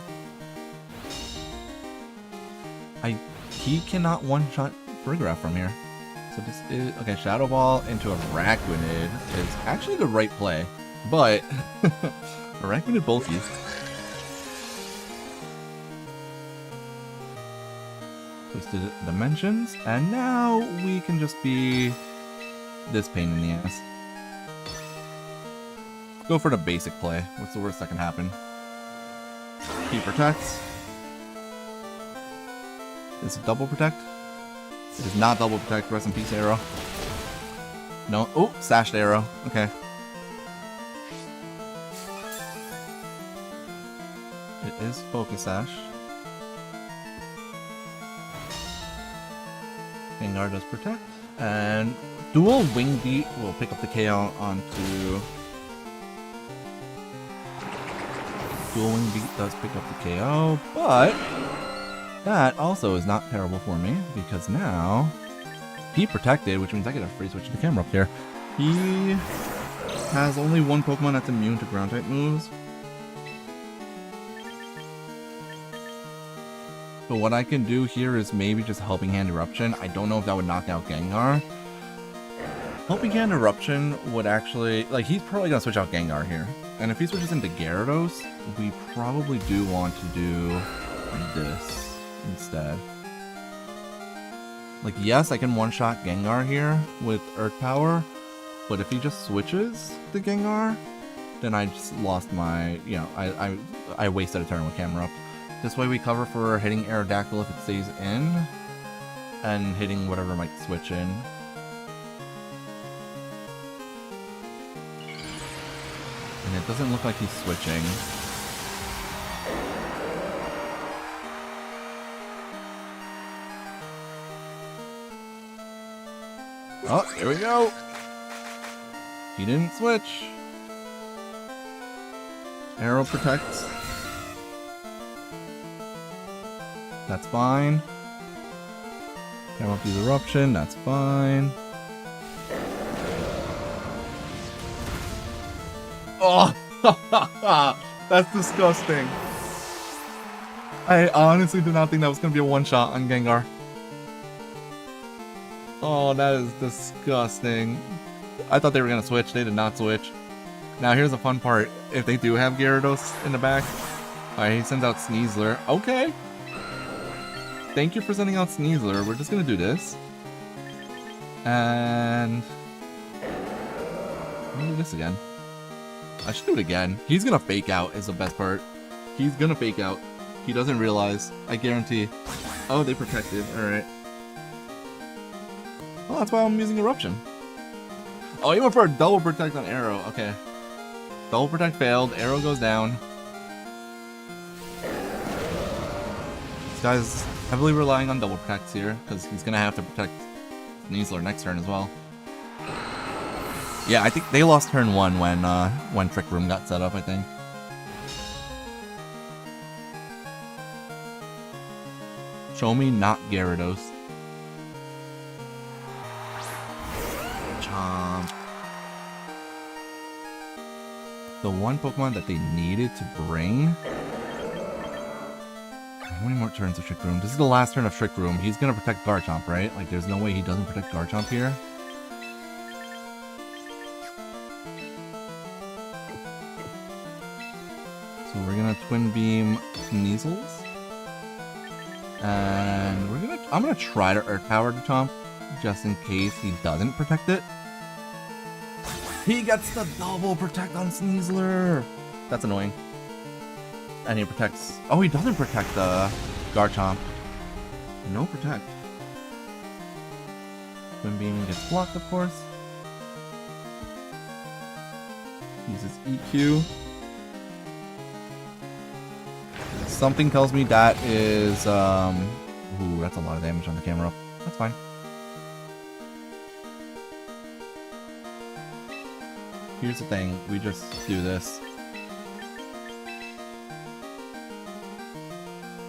He cannot one-shot Brigraph from here. So this is... Okay, Shadow Ball into Araquanid is actually the right play. But... Araquanid bulkies. Twisted Dimensions. And now we can just be... this pain in the ass. Go for the basic play. What's the worst that can happen? He protects. Is it double protect? It is not double protect. Rest in peace, arrow. No. Oh, sashed arrow. Okay. It is focus sash. Gengar does protect. And dual wing beat will pick up the KO onto... Dual wing beat does pick up the KO, but... that also is not terrible for me, because now he protected, which means I get a free switch to Camerupt here. He has only one Pokemon that's immune to ground type moves. So what I can do here is maybe just Helping Hand Eruption. I don't know if that would knock out Gengar. Helping Hand Eruption would actually... like, he's probably going to switch out Gengar here. And if he switches into Gyarados, we probably do want to do this instead. Like, yes, I can one-shot Gengar here with Earth Power, but if he just switches to Gengar, then I just lost my, you know, I wasted a turn with Camerupt. This way we cover for hitting Aerodactyl if it stays in, and hitting whatever might switch in. And it doesn't look like he's switching. Oh, here we go. He didn't switch. Arrow protects. That's fine. Camerupt use Eruption. That's fine. Oh, that's disgusting. I honestly did not think that was going to be a one-shot on Gengar. Oh, that is disgusting. I thought they were going to switch. They did not switch. Now, here's the fun part. If they do have Gyarados in the back... Alright, he sends out Sneasler. Okay. Thank you for sending out Sneasler. We're just going to do this. And... let me do this again. I should do it again. He's going to fake out is the best part. He's going to fake out. He doesn't realize. I guarantee. Oh, they protected. Alright. Well, that's why I'm using Eruption. Oh, he went for a double protect on Arrow. Okay. Double protect failed. Arrow goes down. This guy's heavily relying on double protects here, because he's going to have to protect Sneasler next turn as well. Yeah, I think they lost turn 1 when Trick Room got set up, I think. Show me not Gyarados. Chomp. The one Pokemon that they needed to bring... How many more turns of Trick Room? This is the last turn of Trick Room. He's gonna protect Garchomp, right? Like, there's no way he doesn't protect Garchomp here. So we're gonna Twin Beam Sneasels. And I'm gonna try to Earth Power to Chomp, just in case he doesn't protect it. He gets the double protect on Sneasler! That's annoying. And he protects... Oh, he doesn't protect the Garchomp. No protect. Twin Beam gets blocked, of course. Uses EQ. Something tells me that is, ooh, that's a lot of damage on the camera. That's fine. Here's the thing, we just do this.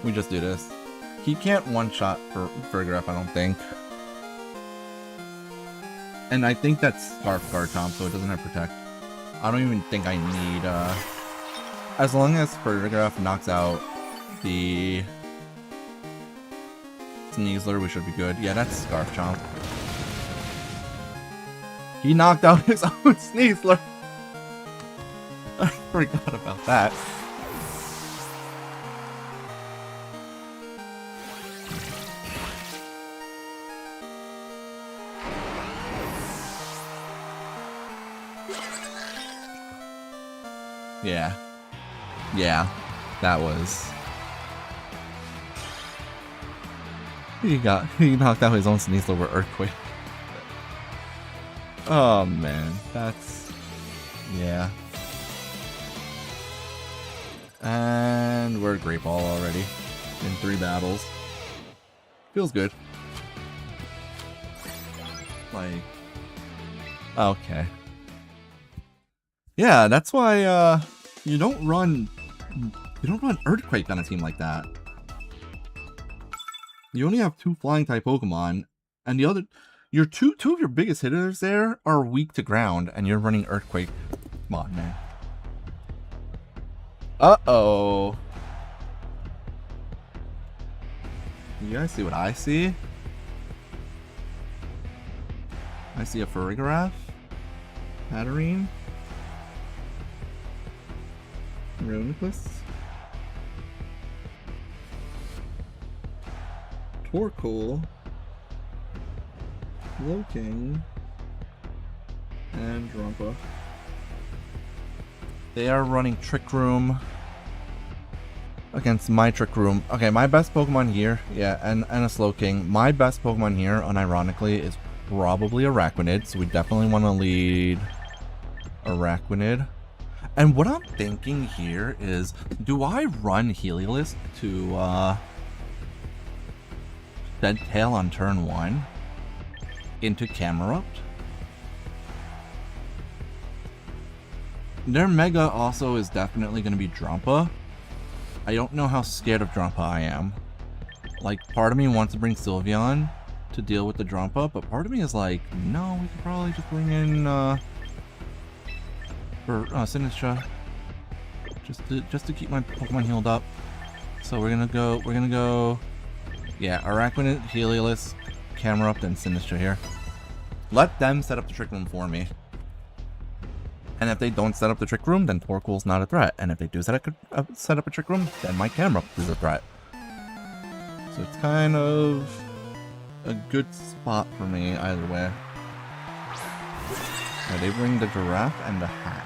We just do this. He can't one-shot for Farigiraf, I don't think. And I think that's Scarf Garchomp, so it doesn't have Protect. I don't even think I need, as long as Farigiraf knocks out the Sneasler, we should be good. Yeah, that's Scarf Chomp. He knocked out his own Sneasler. I forgot about that. Yeah. Yeah. That was... He knocked out his own Sneasler with Earthquake. Oh man, that's... yeah. And we're Great Ball already. In 3 battles. Feels good. Like... okay. Yeah, that's why, you don't run Earthquake on a team like that. You only have 2 flying type Pokemon, and the other, your two of your biggest hitters there are weak to ground, and you're running Earthquake. Come on, man. Uh-oh. You guys see what I see? I see a Farigiraf, Hatterene, Reuniclus, Torkoal, Loking, and Drumpa. They are running Trick Room against my Trick Room. Okay, my best Pokemon here, yeah, and a Slowking. My best Pokemon here, unironically, is probably Araquanid, so we definitely want to lead Araquanid. And what I'm thinking here is, do I run Heliolisk to, Dead Tail on turn 1 into Camerupt? Their Mega also is definitely going to be Drumpa. I don't know how scared of Drumpa I am. Like, part of me wants to bring Sylveon to deal with the Drumpa, but part of me is like, no, we could probably just bring in, Sinistra. Just to keep my Pokemon healed up. So we're gonna go, yeah, Araquanid, Heliolisk, Camerupt, and Sinistra here. Let them set up the Trick Room for me. And if they don't set up the Trick Room, then Torkoal's not a threat. And if they do set up a Trick Room, then my Camerupt is a threat. So it's kind of a good spot for me either way. Right, they bring the Giraffe and the Hat.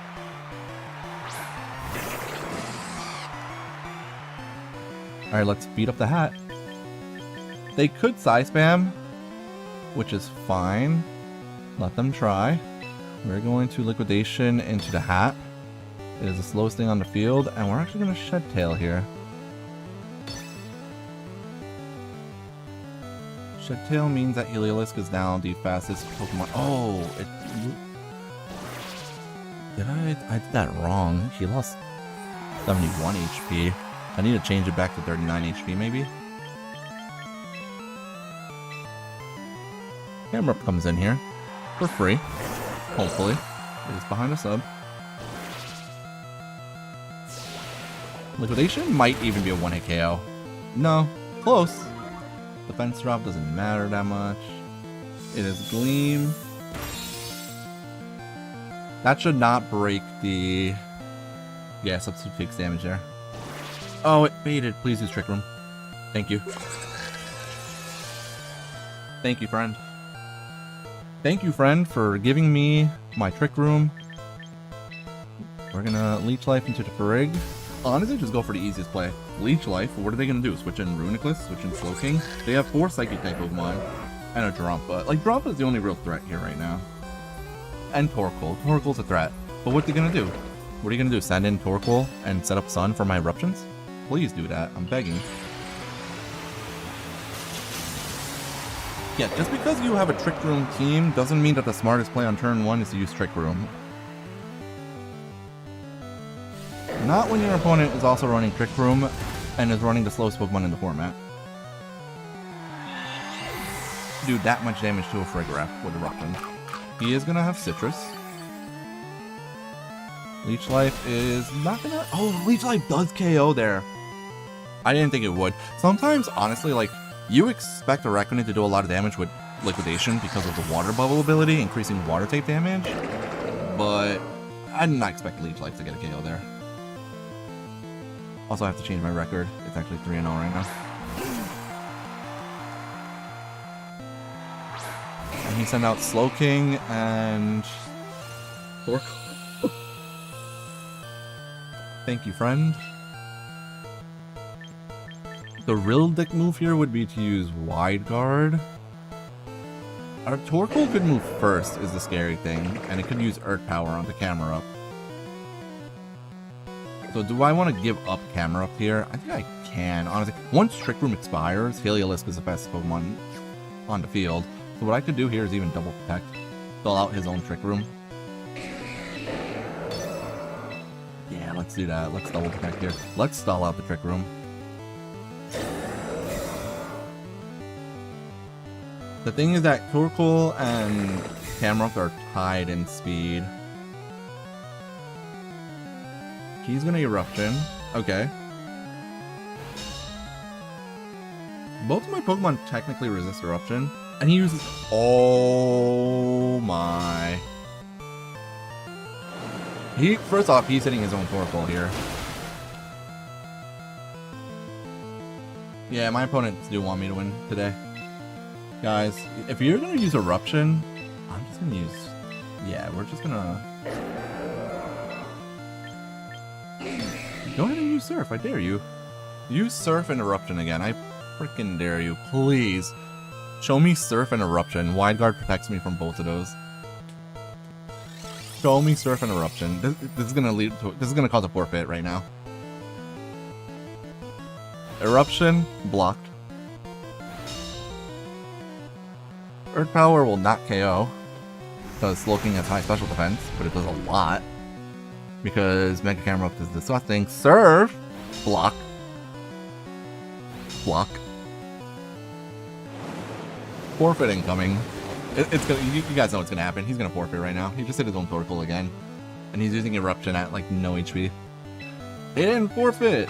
Alright, let's beat up the Hat. They could Psy Spam, which is fine. Let them try. We're going to Liquidation into the Hat. It is the slowest thing on the field, and we're actually going to Shed Tail here. Shed Tail means that Heliolisk is now the fastest Pokemon. Oh, I did that wrong. He lost 71 HP. I need to change it back to 39 HP maybe. Camerupt comes in here for free. Hopefully. It is behind a sub. Liquidation might even be a 1-hit KO. No. Close. Defense drop doesn't matter that much. It is Gleam. That should not break the... yeah, substitute takes damage there. Oh, it baited. Please use Trick Room. Thank you. Thank you, friend. Thank you, friend, for giving me my Trick Room. We're gonna Leech Life into the Farig. Honestly, just go for the easiest play. Leech Life, what are they gonna do? Switch in Reuniclus? Switch in Slowking? They have 4 Psychic-type Pokemon. And a Drumpa. Like, Drumpa is the only real threat here right now. And Torkoal. Torkoal's a threat. But what's he gonna do? What are you gonna do? Send in Torkoal and set up Sun for my Eruptions? Please do that. I'm begging. Yeah, just because you have a Trick Room team doesn't mean that the smartest play on turn 1 is to use Trick Room. Not when your opponent is also running Trick Room and is running the slowest Pokemon in the format. Do that much damage to a Frigorap with Eruption. He is gonna have Citrus. Leech Life is not gonna... Oh, Leech Life does KO there. I didn't think it would. Sometimes, honestly, like, you expect Araquanid to do a lot of damage with Liquidation because of the Water Bubble ability, increasing Water type damage. But I did not expect Leech Life to get a KO there. Also, I have to change my record. It's actually 3-0 right now. And he sent out Slowking and... Torkoal. Thank you, friend. The real dick move here would be to use Wide Guard. Our Torkoal could move first, is the scary thing, and it could use Earth Power on the Camerupt. So do I want to give up Camerupt here? I think I can, honestly. Once Trick Room expires, Heliolisk is the best Pokemon on the field. So what I could do here is even double protect. Fill out his own Trick Room. Yeah, let's do that. Let's double protect here. Let's stall out the Trick Room. The thing is that Torkoal and Camerupt are tied in speed. He's gonna Eruption. Okay. Both of my Pokemon technically resist Eruption. And he uses... Oh my... First off, he's hitting his own Torkoal here. Yeah, my opponents do want me to win today. Guys, if you're gonna use Eruption, I'm just gonna use... Yeah, we're just gonna... Go ahead and use Surf, I dare you. Use Surf and Eruption again, I freaking dare you. Please. Show me Surf and Eruption. Wide Guard protects me from both of those. Show me Surf and Eruption. This is gonna lead to... This is gonna cause a forfeit right now. Eruption, blocked. Earth Power will not KO, because Slowking has high special defense, but it does a lot. Because Mega Camerupt is disgusting. Surf! Block. Block. Forfeit incoming. It's gonna, you guys know what's gonna happen. He's gonna forfeit right now. He just hit his own Torkoal again. And he's using Eruption at like no HP. They didn't forfeit!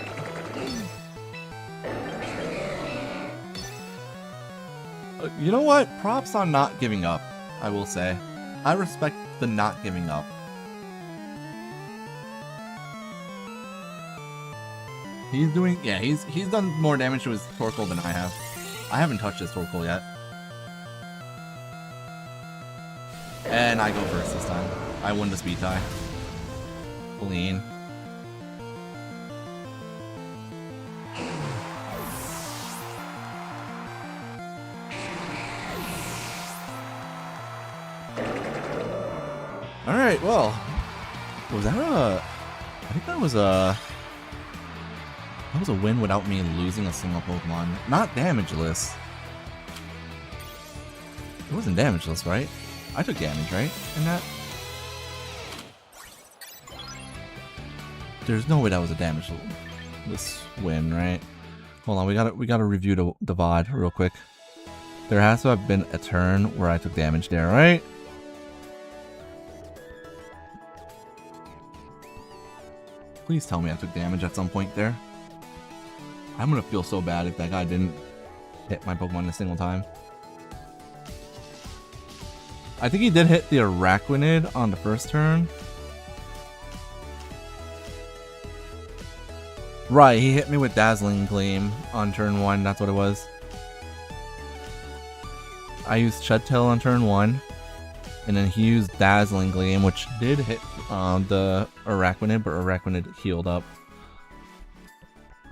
You know what? Props on not giving up, I will say. I respect the not giving up. He's doing... Yeah, he's done more damage to his Torkoal than I have. I haven't touched his Torkoal yet. And I go first this time. I win the speed tie. Clean. Alright, well, was that a... I think that was a win without me losing a single Pokemon. Not damageless. It wasn't damageless, right? I took damage, right? In that? There's no way that was a damageless win, right? Hold on, we gotta review the VOD real quick. There has to have been a turn where I took damage there, right? Please tell me I took damage at some point there. I'm gonna feel so bad if that guy didn't hit my Pokemon a single time. I think he did hit the Araquanid on the first turn. Right, he hit me with Dazzling Gleam on turn 1, that's what it was. I used Shedtail on turn 1. And then he used Dazzling Gleam, which did hit the Araquanid, but Araquanid healed up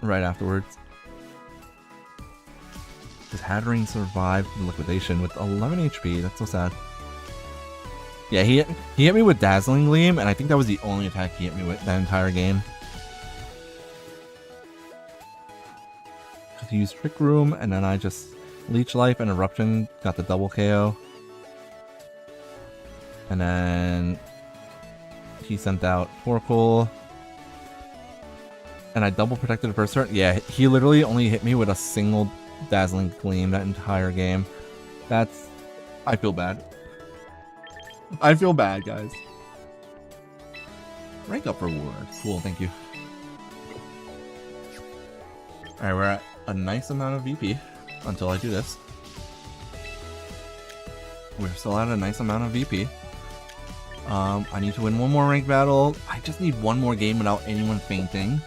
right afterwards. Does Hattering survive Liquidation with 11 HP? That's so sad. Yeah, he hit me with Dazzling Gleam, and I think that was the only attack he hit me with that entire game. He used Trick Room, and then I just Leech Life and Eruption, got the double KO. And then he sent out Torkoal. And I double protected the first turn. Yeah, he literally only hit me with a single Dazzling Gleam that entire game. That's... I feel bad. I feel bad, guys. Rank up reward. Cool, thank you. Alright, we're at a nice amount of VP until I do this. We're still at a nice amount of VP. I need to win one more ranked battle. I just need one more game without anyone fainting.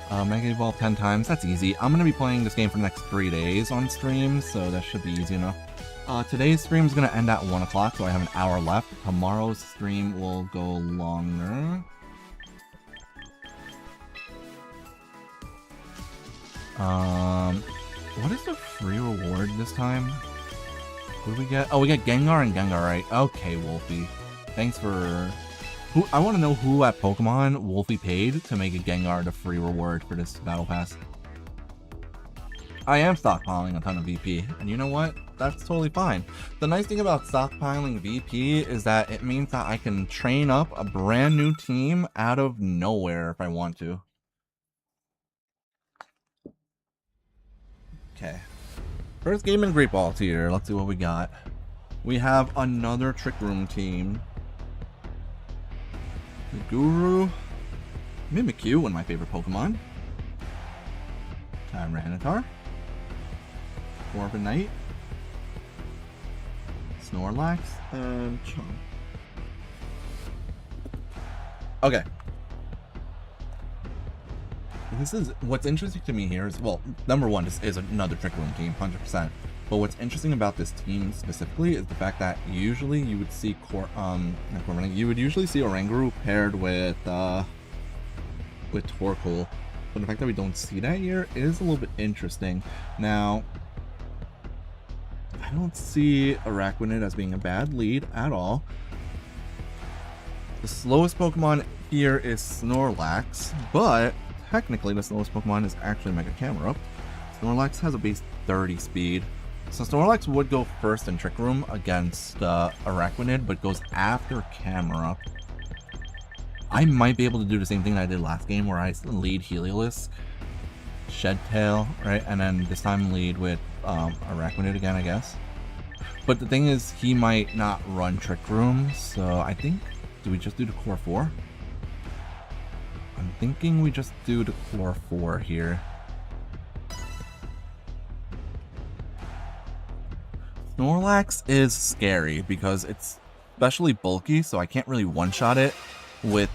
Mega Evolve 10 times. That's easy. I'm going to be playing this game for the next 3 days on stream, so that should be easy enough. Today's stream is going to end at 1 o'clock, so I have an hour left. Tomorrow's stream will go longer. What is the free reward this time? What do we get? Oh, we get Gengar and Gengar, right? Okay, Wolfie. Thanks for... I want to know who at Pokemon Wolfie paid to make a Gengar the free reward for this Battle Pass. I am stockpiling a ton of VP, and you know what? That's totally fine. The nice thing about stockpiling VP is that it means that I can train up a brand new team out of nowhere if I want to. Okay. First game in Great Balls here. Let's see what we got. We have another Trick Room team. The Guru. Mimikyu, one of my favorite Pokemon. Tyranitar. Corviknight. Snorlax. And Chomp. Okay. This is what's interesting to me here is, well, number one, this is another Trick Room team, 100%. But what's interesting about this team specifically is the fact that usually you would see you would usually see Oranguru paired with Torkoal. But the fact that we don't see that here is a little bit interesting. Now, I don't see Araquanid as being a bad lead at all. The slowest Pokemon here is Snorlax, but technically the slowest Pokemon is actually Mega Camerupt. Snorlax has a base 30 speed. So Snorlax would go first in Trick Room against Araquanid, but goes after Camerupt. I might be able to do the same thing that I did last game where I lead Heliolisk, Shed Tail, right? And then this time lead with Araquanid again, I guess. But the thing is, he might not run Trick Room, so I think, do we just do the Core 4? I'm thinking we just do the Core 4 here. Snorlax is scary because it's especially bulky, so I can't really one-shot it with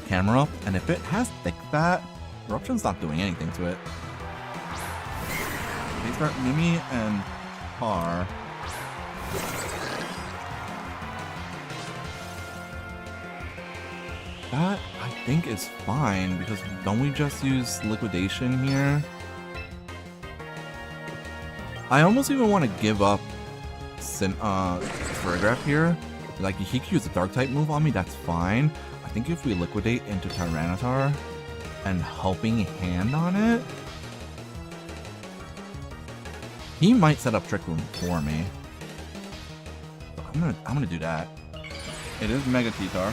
Camerupt. And if it has Thick Fat, Eruption's not doing anything to it. They start Mimi and Tar. That, I think, is fine, because don't we just use Liquidation here? I almost even want to give up Paragraph here. Like, he could use a Dark-type move on me, that's fine. I think if we Liquidate into Tyranitar and Helping Hand on it, he might set up Trick Room for me. I'm gonna do that. It is Mega T-Tar.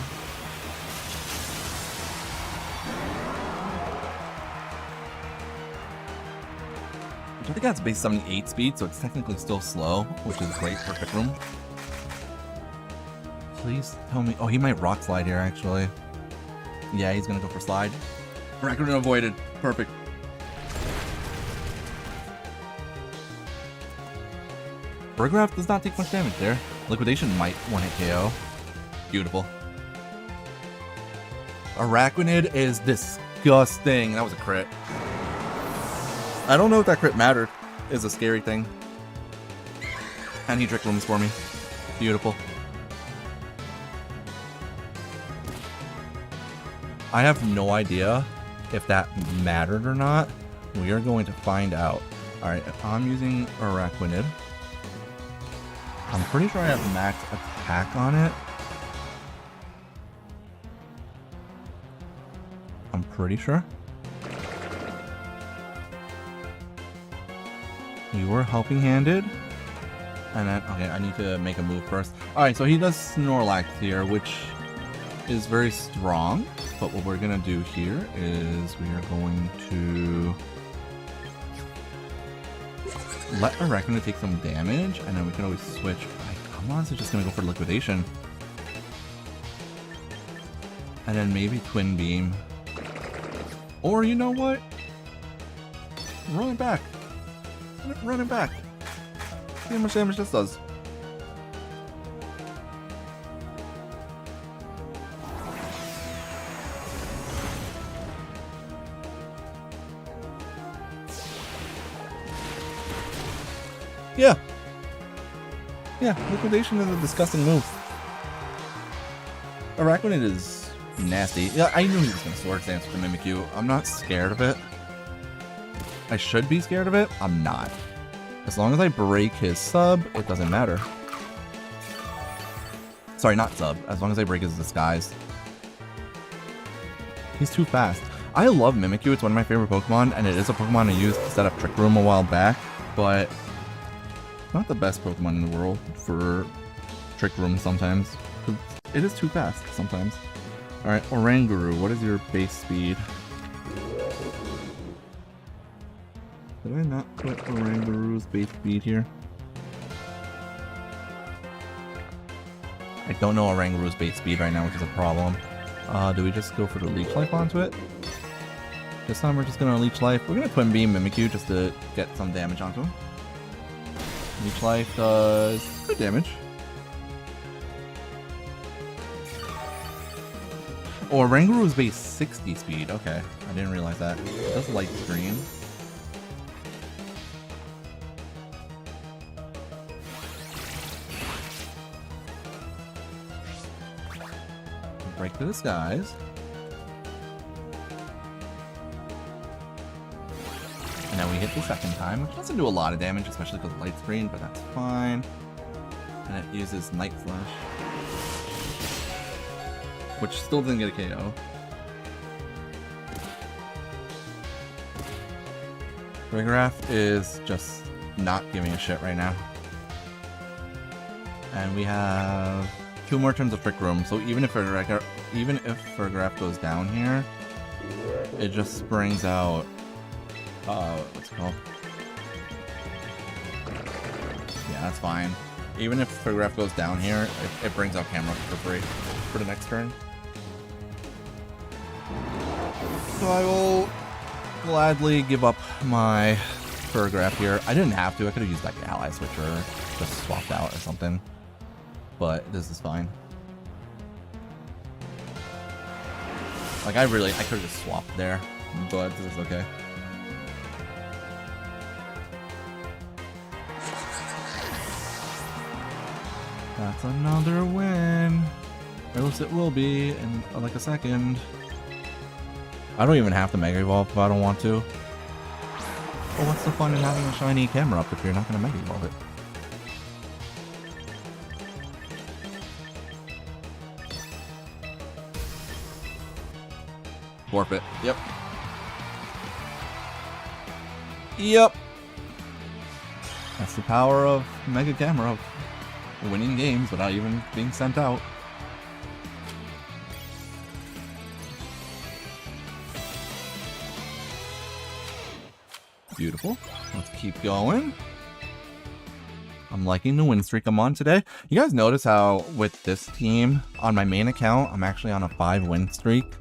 I think that's base 78 speed, so it's technically still slow, which is great for Trick Room. Please tell me... Oh, he might Rock Slide here, actually. Yeah, he's gonna go for Slide. Record avoided. Perfect. Paragraph does not take much damage there. Liquidation might one-hit KO. Beautiful. Araquanid is disgusting. That was a crit. I don't know if that crit mattered. Is a scary thing. And he Trick Rooms for me. Beautiful. I have no idea if that mattered or not. We are going to find out. Alright, if I'm using Araquanid, I'm pretty sure I have max attack on it. I'm pretty sure. We were helping handed. And then, okay, I need to make a move first. Alright, so he does Snorlax here, which is very strong. But what we're gonna do here is we are going to let Arachne take some damage, and then we can always switch. I'm honestly just gonna go for liquidation. And then maybe Twin Beam. Or you know what? Run it back. Run it back. See how much damage this does. Yeah. Yeah, liquidation is a disgusting move. Arachnid is nasty. Yeah, I knew he was going to Sword Dance with the Mimikyu. I'm not scared of it. I should be scared of it. I'm not. As long as I break his sub, it doesn't matter. Sorry, not sub. As long as I break his disguise. He's too fast. I love Mimikyu. It's one of my favorite Pokemon, and it is a Pokemon I used to set up Trick Room a while back, but not the best Pokemon in the world for Trick Room sometimes. It is too fast sometimes. Alright, Oranguru, what is your base speed? Did I not put Oranguru's base speed here? I don't know Oranguru's base speed right now, which is a problem. Do we just go for the Leech Life onto it? This time we're just gonna Leech Life. We're gonna Twin Beam Mimikyu just to get some damage onto him. Leech Life does good damage. Oh, Oranguru's base 60 speed. Okay, I didn't realize that. It does Light Screen. Break the disguise. And now we hit the second time, which doesn't do a lot of damage, especially because of Light Screen, but that's fine. And it uses Night Slash, which still didn't get a KO. Rigraph is just not giving a shit right now. And we have 2 more turns of Trick Room, so even if Rigraph goes down here, it just brings out what's it called? Yeah, that's fine. Even if Rigraph goes down here, it brings out Camerupt for free for the next turn. So I will gladly give up my Rigraph here. I didn't have to. I could have used like an ally switch or just swapped out or something. But this is fine. Like I could have just swapped there, but this is okay. That's another win. Or else it will be in like a second. I don't even have to Mega Evolve if I don't want to. Well, what's the fun in having a shiny Camerupt if you're not going to Mega Evolve it? Forfeit. Yep. Yep. That's the power of Mega Camerupt. Winning games without even being sent out. Beautiful. Let's keep going. I'm liking the win streak I'm on today. You guys notice how with this team on my main account, I'm actually on a 5-win streak.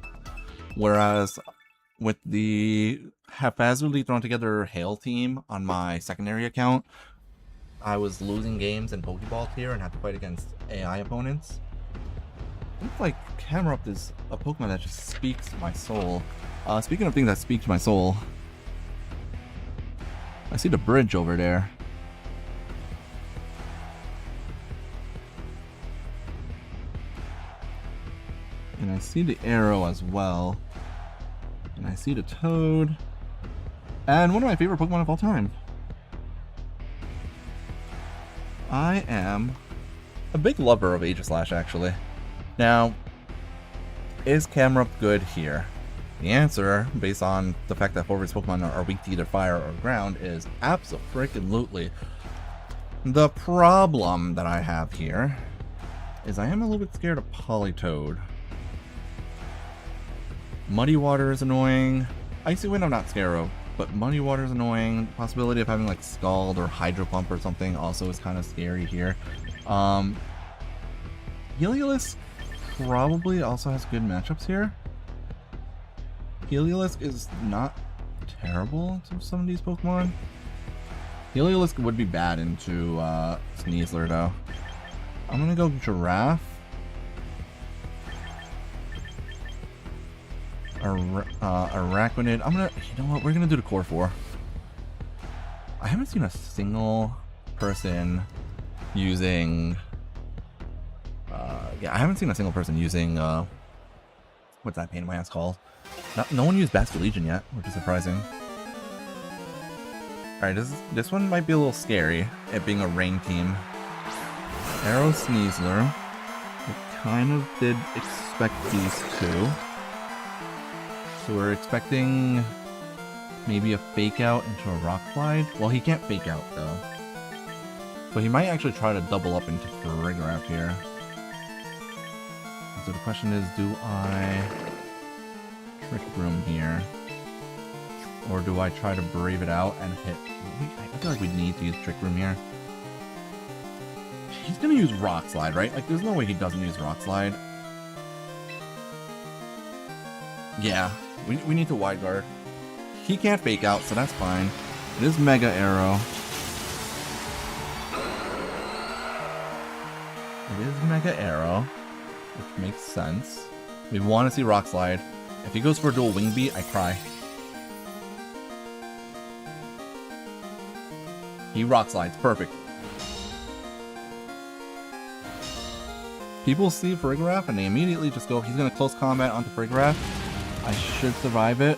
Whereas with the haphazardly thrown together Hail team on my secondary account, I was losing games in Pokeball tier and had to fight against AI opponents. Looks like Camerupt is a Pokemon that just speaks to my soul. Speaking of things that speak to my soul, I see the bridge over there. And I see the arrow as well. And I see the toad. And one of my favorite Pokemon of all time. I am a big lover of Aegislash, actually. Now, is Camerupt good here? The answer, based on the fact that 4 of his Pokemon are weak to either fire or ground, is abso-freaking-lutely. The problem that I have here is I am a little bit scared of Politoed. Muddy Water is annoying. Icy Wind I'm not scared of, but Muddy Water is annoying. The possibility of having like Scald or Hydro Pump or something also is kind of scary here. Heliolisk probably also has good matchups here. Heliolisk is not terrible to some of these Pokemon. Heliolisk would be bad into Sneasler though. I'm gonna go Giraffe. Araquanid. I'm gonna, you know what, we're gonna do the Core 4. I haven't seen a single person using, yeah, I haven't seen a single person using, what's that pain in my ass called? No one used Basket Legion yet, which is surprising. Alright, this one might be a little scary, it being a rain team. Arrow Sneasler. I kind of did expect these two. So we're expecting maybe a Fake Out into a Rock Slide. Well, he can't Fake Out though. So he might actually try to double up into Farigiraf here. So the question is, do I Trick Room here? Or do I try to Brave it out and hit... I feel like we need to use Trick Room here. He's gonna use Rock Slide, right? Like, there's no way he doesn't use Rock Slide. Yeah, we need to Wide Guard. He can't Fake Out, so that's fine. It is Mega Arrow. It is Mega Arrow, which makes sense. We want to see Rock Slide. If he goes for a dual Wing Beat, I cry. He Rock Slides, perfect. People see Farigiraf and they immediately just go, he's gonna close combat onto Farigiraf. I should survive it,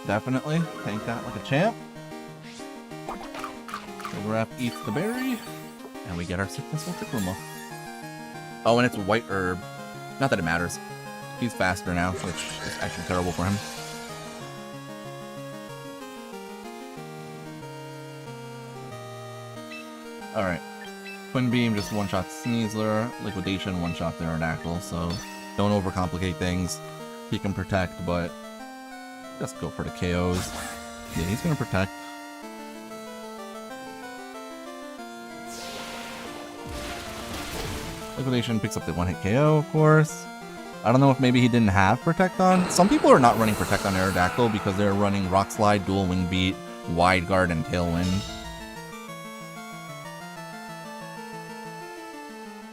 definitely. Tank that like a champ. Farigiraf eats the berry, and we get our successful Trick Room. Oh, and it's White Herb. Not that it matters. He's faster now, which is actually terrible for him. Alright. Twin Beam just one-shots Sneasler. Liquidation one-shot Aerodactyl, so don't overcomplicate things. He can protect, but just go for the KOs. Yeah, he's gonna protect. Liquidation picks up the one-hit KO, of course. I don't know if maybe he didn't have Protect on. Some people are not running Protect on Aerodactyl because they're running Rock Slide, Dual Wing Beat, Wide Guard, and Tailwind.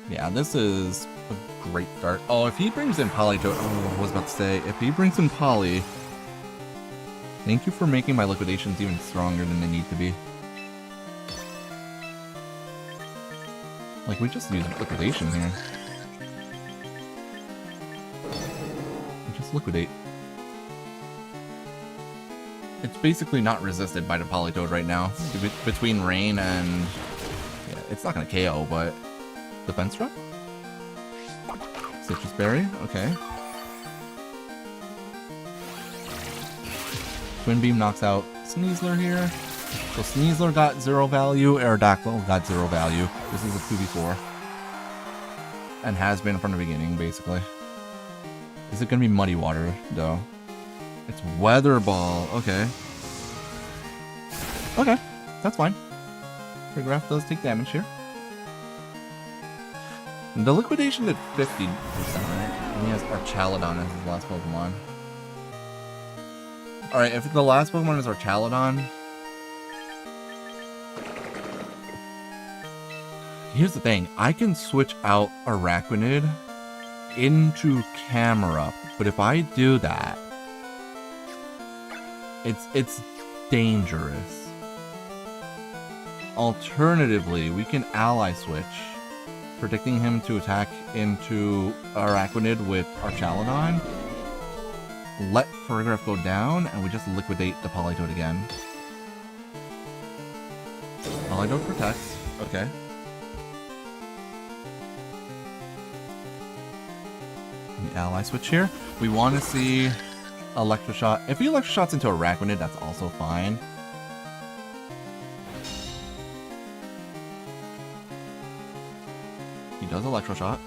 Yeah, this is a great start. Oh, if he brings in Politoed... Oh, I was about to say, if he brings in Poly... Thank you for making my liquidations even stronger than they need to be. Like, we just use liquidation here. We just liquidate. It's basically not resisted by the Politoed right now. Between Rain and... Yeah, it's not gonna KO, but... Defense Drop? Citrus Berry, okay. Twin Beam knocks out Sneasler here. So Sneasler got 0 value, Aerodactyl got 0 value. This is a 2v4. And has been from the beginning, basically. Is it gonna be Muddy Water, though? It's Weather Ball, okay. Okay, that's fine. Farigiraf does take damage here. The liquidation did 50%, right? And he has Archaladon as his last Pokemon. Alright, if the last Pokemon is Archaladon... Here's the thing, I can switch out Araquanid into Camerupt, but if I do that, it's dangerous. Alternatively, we can Ally Switch, predicting him to attack into Araquanid with Archaladon. Let Farigiraf go down, and we just liquidate the Politoed again. Politoed protects. Okay. ally switch here. We want to see Electroshock. If he Electroshots into Araquanid, that's also fine. He does Electroshock.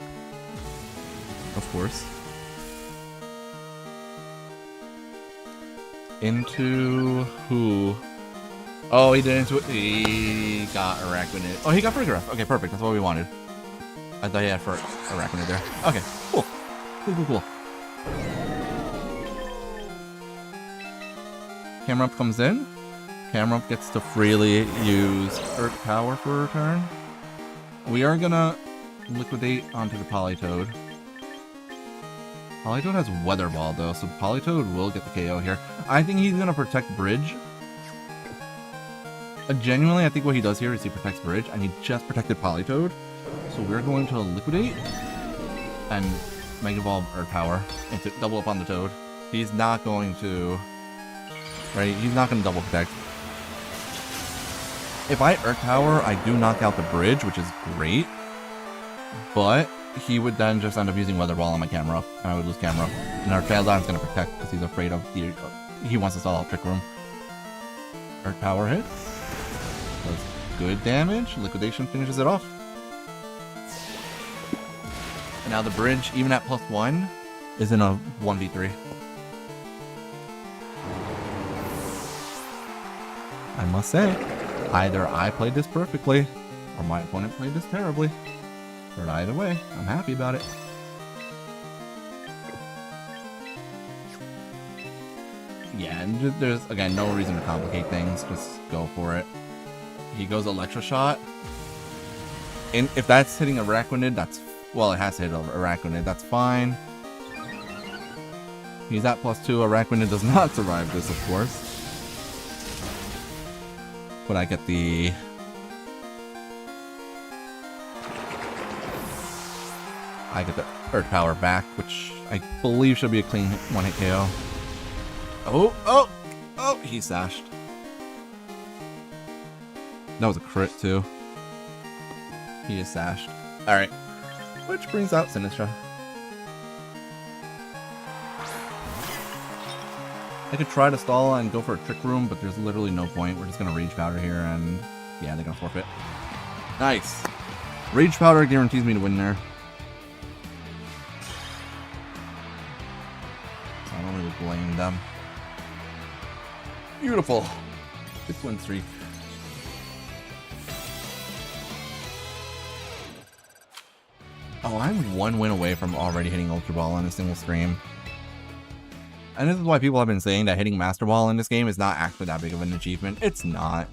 Of course. Into who? Oh, he did into it. He got Araquanid. Oh, he got Farigiraf. Okay, perfect. That's what we wanted. I thought he had for Araquanid there. Okay, cool. Cool. Camerupt comes in. Camerupt gets to freely use Earth Power for a turn. We are gonna liquidate onto the Politoed. Politoed has Weather Ball though, so Politoed will get the KO here. I think he's gonna protect Bridge. Genuinely, I think what he does here is he protects Bridge, and he just protected Politoed. So we're going to liquidate and Mega Evolve Earth Power and to double up on the Toad. He's not going to... Right? He's not going to double protect. If I Earth Power, I do knock out the Bridge, which is great. But he would then just end up using Weather Ball on my Camerupt, and I would lose Camerupt. And our Taildown's going to protect because he's afraid of the... He wants to stall out Trick Room. Earth Power hit. Does good damage. Liquidation finishes it off. And now the Bridge, even at +1, is in a 1v3. I must say, either I played this perfectly, or my opponent played this terribly. But either way, I'm happy about it. Yeah, and there's, again, no reason to complicate things. Just go for it. He goes Electroshot. And if that's hitting a Araquanid, that's... Well, it has to hit a Araquanid. That's fine. He's at +2. Araquanid does not survive this, of course. But I get the... I get the Earth Power back, which I believe should be a clean one-hit KO. Oh, he sashed. That was a crit, too. He is sashed. Alright. Which brings out Sinistra. I could try to stall and go for a Trick Room, but there's literally no point. We're just going to Rage Powder here, and yeah, they're going to forfeit. Nice. Rage Powder guarantees me to win there. So I don't really blame them. Beautiful. 6-win streak. Oh, I'm 1 win away from already hitting Ultra Ball on a single stream. And this is why people have been saying that hitting Master Ball in this game is not actually that big of an achievement. It's not.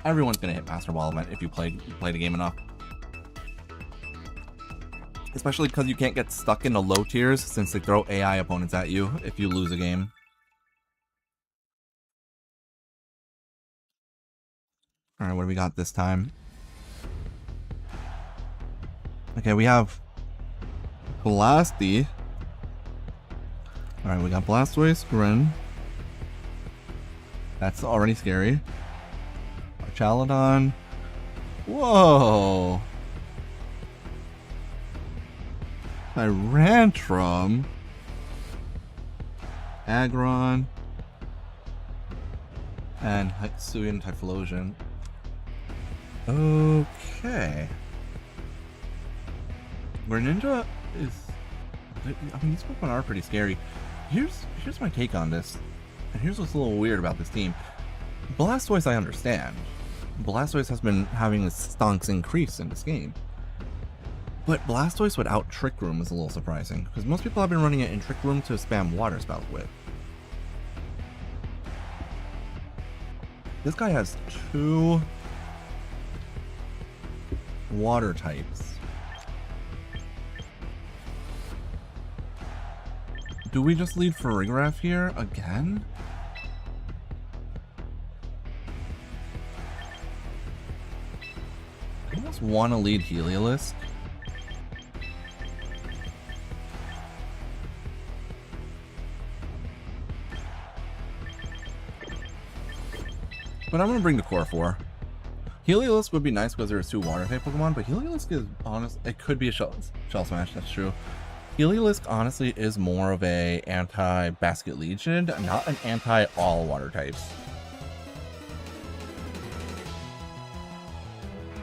Everyone's gonna hit Master Ball if you play the game enough. Especially because you can't get stuck in the low tiers since they throw AI opponents at you if you lose a game. Alright, what do we got this time? Okay, we have Blasty. Alright, we got Blastoise, Grin. That's already scary. Chaladon. Whoa! Tyrantrum. Aggron. And Hisuian Typhlosion. Okay. Greninja is... I mean, these Pokemon are pretty scary. Here's my take on this. And here's what's a little weird about this team. Blastoise I understand. Blastoise has been having a stonks increase in this game. But Blastoise without Trick Room is a little surprising. Because most people have been running it in Trick Room to spam Water Spout with. This guy has 2 water types. Do we just lead Farigiraf here again? I almost want to lead Heliolisk. But I'm going to bring the Core 4. Heliolisk would be nice because there's 2 water type Pokemon, but Heliolisk is honest. It could be a Shell Smash, that's true. Heliolisk honestly is more of a anti-Basket Legion, not an anti-all water types.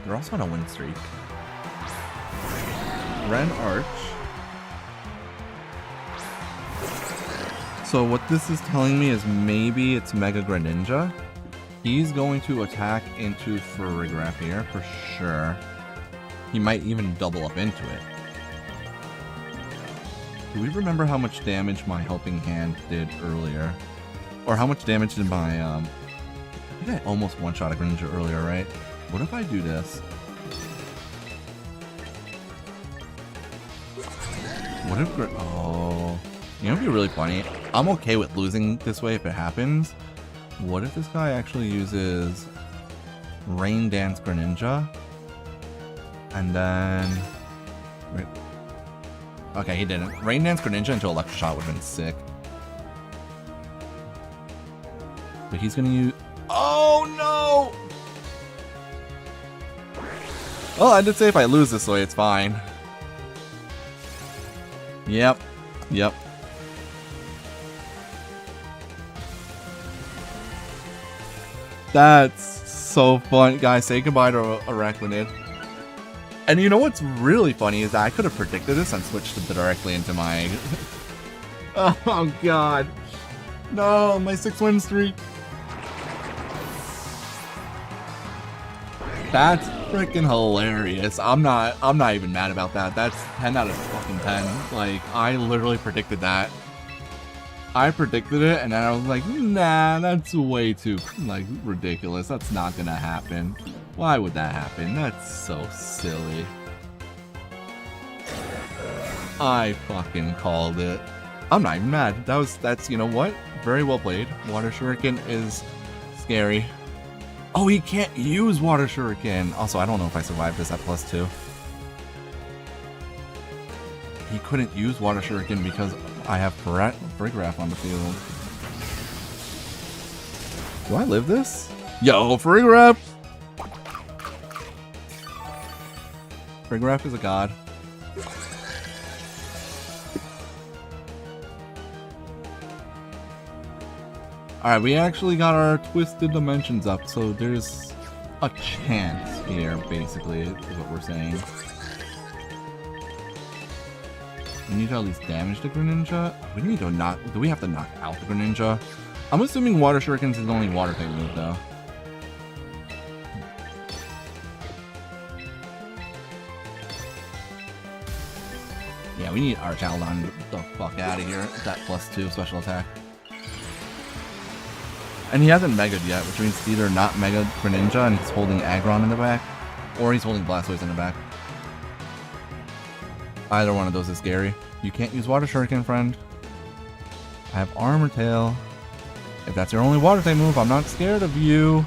They're also on a win streak. Ren Arch. So what this is telling me is maybe it's Mega Greninja. He's going to attack into Farigiraf here for sure. He might even double up into it. Do we remember how much damage my Helping Hand did earlier? Or how much damage did my, I think I almost one-shot a Greninja earlier, right? What if I do this? What if, oh, you know, it'd be really funny. I'm okay with losing this way if it happens. What if this guy actually uses Rain Dance Greninja? And then, wait. Okay, he didn't. Rain Dance Greninja into Electric Shot would have been sick. But he's gonna use, oh no! Well, I did say if I lose this way, it's fine. Yep. Yep. That's so fun. Guys, say goodbye to Arachnid. And you know what's really funny is that I could have predicted this and switched it directly into my... Oh god. No, my 6-win streak. That's freaking hilarious. I'm not even mad about that. That's 10 out of fucking 10. Like, I literally predicted that. I predicted it, and then I was like, nah, that's way too, like, ridiculous. That's not gonna happen. Why would that happen? That's so silly. I fucking called it. I'm not even mad. That's, you know what? Very well played. Water Shuriken is scary. Oh, he can't use Water Shuriken. Also, I don't know if I survived this at +2. He couldn't use Water Shuriken because I have Farigiraf on the field. Do I live this? Yo, Farigiraf! Farigiraf is a god. Alright, we actually got our Twisted Dimensions up, so there's a chance here, basically, is what we're saying. We need to at least damage the Greninja. We need to knock... Do we have to knock out the Greninja? I'm assuming Water Shuriken's his only water type move, though. Yeah, we need our Chaldon the fuck out of here. That +2 special attack. And he hasn't Mega'd yet, which means it's either not Mega Greninja and he's holding Aggron in the back, or he's holding Blastoise in the back. Either one of those is scary. You can't use Water Shuriken, friend. I have Armor Tail. If that's your only water type move, I'm not scared of you.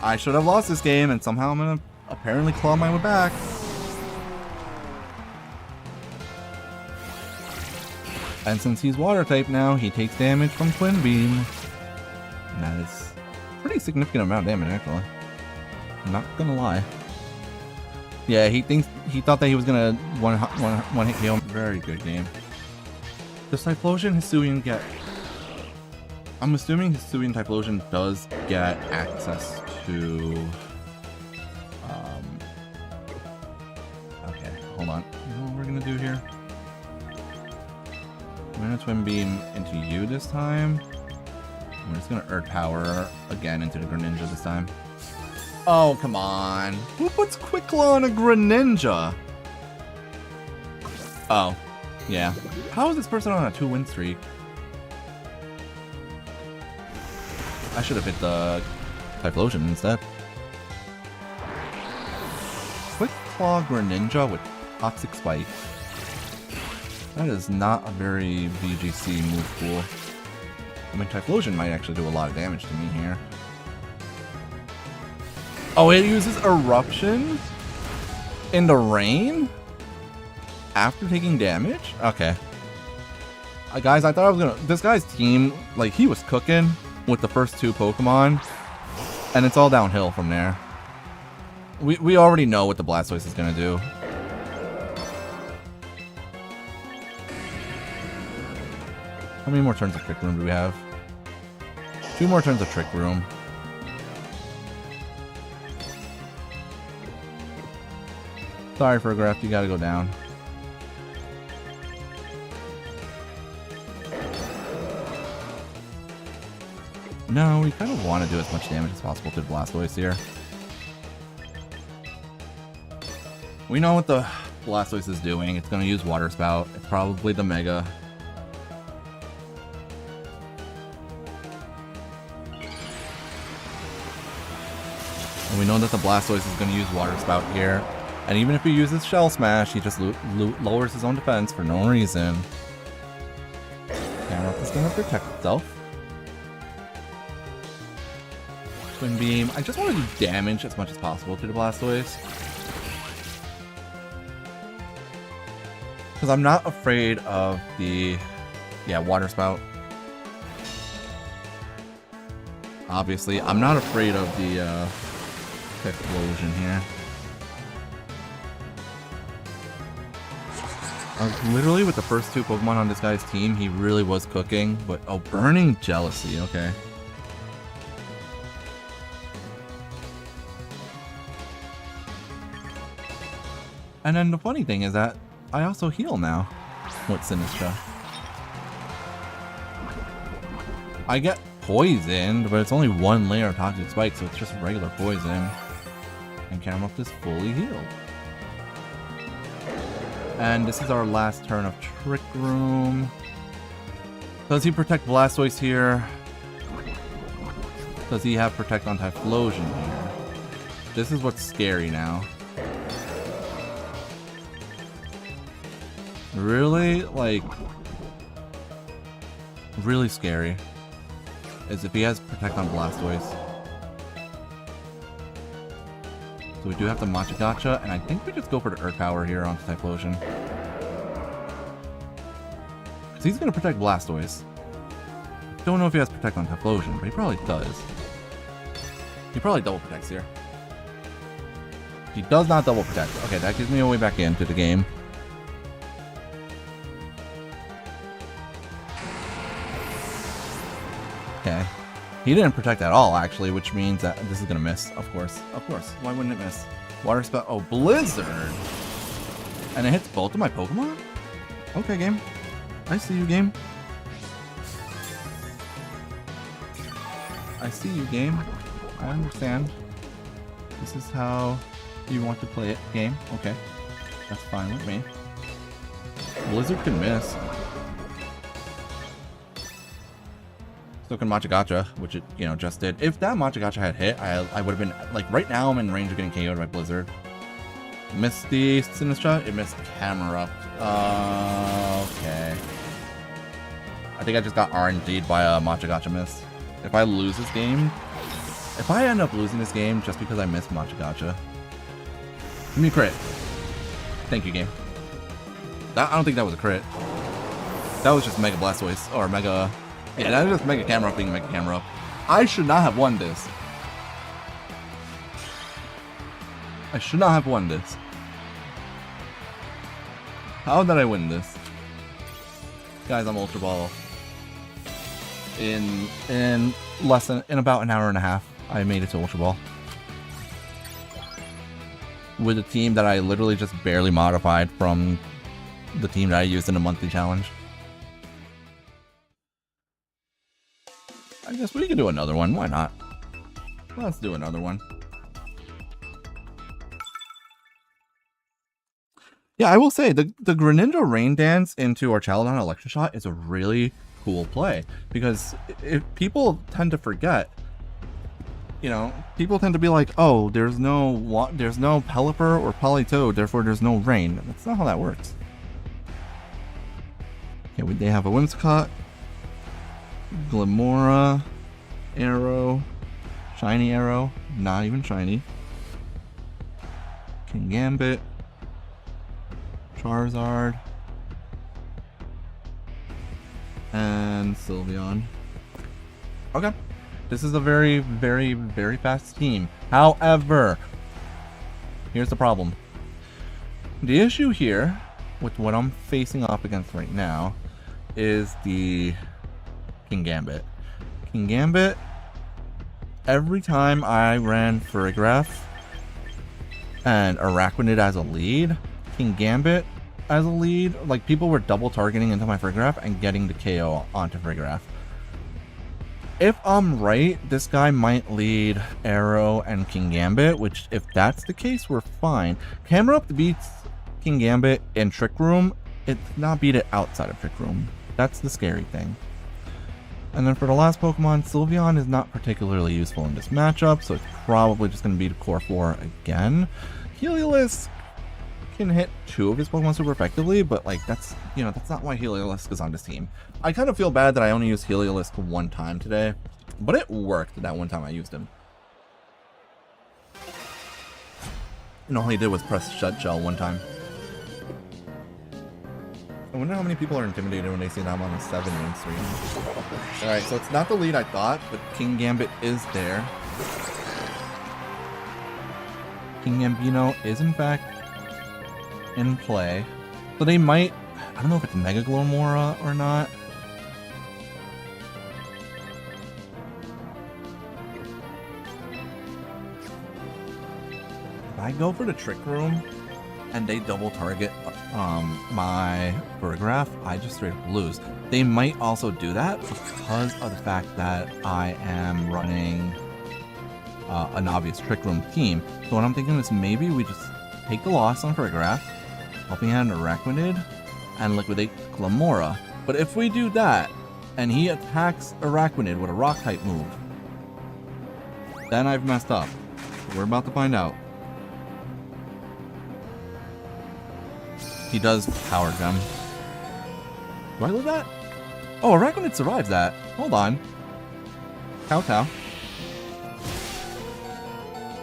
I should have lost this game, and somehow I'm gonna apparently claw my way back. And since he's water type now, he takes damage from Twin Beam. And that is a pretty significant amount of damage, actually. I'm not gonna lie. Yeah, he thought that he was gonna one hit KO. Very good game. Does Typhlosion Hisuian get... I'm assuming Hisuian Typhlosion does get access to... Okay, hold on. You know what we're gonna do here? I'm gonna Twin Beam into you this time. We're just gonna Earth Power again into the Greninja this time. Oh, come on. Who puts Quick Claw on a Greninja? Oh, yeah. How is this person on a 2-win streak? I should have hit the Typhlosion instead. Quick Claw Greninja with Toxic Spike. That is not a very VGC move pool. I mean, Typhlosion might actually do a lot of damage to me here. Oh, it uses Eruption in the rain after taking damage? Okay. Guys, I thought I was gonna... This guy's team, like, he was cooking with the first 2 Pokemon, and it's all downhill from there. We already know what the Blastoise is gonna do. How many more turns of Trick Room do we have? 2 more turns of Trick Room. Sorry, Fergraph, you gotta go down. No, we kind of want to do as much damage as possible to the Blastoise here. We know what the Blastoise is doing. It's going to use Water Spout. It's probably the Mega. And we know that the Blastoise is going to use Water Spout here. And even if he uses Shell Smash, he just lowers his own defense for no reason. Camerupt is going to protect itself. Twin Beam. I just want to do damage as much as possible to the Blastoise. Because I'm not afraid of the... yeah, Water Spout. Obviously, I'm not afraid of the explosion here. Literally with the first 2 Pokemon on this guy's team, he really was cooking. But, oh, Burning Jealousy, okay. And then the funny thing is that I also heal now with Sinistra. I get poisoned, but it's only 1 layer of Toxic Spike, so it's just regular poison. And Camerupt is fully healed. And this is our last turn of Trick Room. Does he protect Blastoise here? Does he have Protect on Typhlosion here? This is what's scary now. Really, like, really scary is if he has Protect on Blastoise. So we do have to Machagacha, and I think we just go for the Earth Power here onto Typhlosion. Because he's going to protect Blastoise. Don't know if he has Protect on Typhlosion, but he probably does. He probably double protects here. He does not double protect. Okay, that gives me a way back into the game. Okay. He didn't protect at all, actually, which means that this is going to miss, of course. Of course. Why wouldn't it miss? Water Spout. Oh, Blizzard! And it hits both of my Pokemon? Okay, game. I see you, game. I see you, game. I understand. This is how you want to play it, game. Okay. That's fine with me. Blizzard can miss. Still can Machagacha, which it, you know, just did. If that Machagacha had hit, I would have been, like, right now I'm in range of getting KO'd by Blizzard. Missed the Sinistra, it missed Camerupt. Okay. I think I just got RNG'd by a Machagacha miss. If I lose this game, if I end up losing this game just because I missed Machagacha, give me a crit. Thank you, game. I don't think that was a crit. That was just Mega Blastoise, or Mega... yeah, that was just Mega Camerupt being Mega Camerupt. I should not have won this. I should not have won this. How did I win this? Guys, I'm Ultra Ball. In about an hour and a half, I made it to Ultra Ball. With a team that I literally just barely modified from the team that I used in the monthly challenge. I guess we can do another one. Why not? Let's do another one. Yeah, I will say, the Greninja Rain Dance into our Chaldon Electric Shot is a really cool play. Because if people tend to forget, you know, people tend to be like, oh, there's no Pelipper or Politoed, therefore there's no rain. That's not how that works. Okay, they have a Whimsicott, Glimora, Arrow, Shiny Arrow, not even shiny, King Gambit, Charizard, and Sylveon. Okay, this is a very, very, very fast team. However, here's the problem. The issue here with what I'm facing off against right now is the Kingambit. Kingambit, every time I ran Furigraph and Araquanid as a lead, Kingambit as a lead, like people were double targeting into my Furigraph and getting the KO onto Furigraph. If I'm right, this guy might lead Arrow and Kingambit, which if that's the case, we're fine. Camerupt beats Kingambit in Trick Room. It's not beat it outside of Trick Room. That's the scary thing. And then for the last Pokemon, Sylveon is not particularly useful in this matchup, so it's probably just going to be the Core 4 again. Heliolisk can hit 2 of his Pokemon super effectively, but like that's not why Heliolisk is on this team. I kind of feel bad that I only used Heliolisk one time today, but it worked that one time I used him. And all he did was press Shut Shell one time. I wonder how many people are intimidated when they see that I'm on a 7-inning stream. Alright, so it's not the lead I thought, but Kingambit is there. Kingambino is in fact in play. So they might, I don't know if it's Mega Glomora or not. If I go for the Trick Room and they double target my Furigraph, I just straight up lose. They might also do that because of the fact that I am running an obvious Trick Room team. So what I'm thinking is maybe we just take the loss on Furigraph, Helping Hand Araquanid, and liquidate Glomora. But if we do that, and he attacks Araquanid with a Rock-type move, then I've messed up. We're about to find out. He does Power Gem. Do I live that? Oh, Araquanid survives that. Hold on. Kowtow.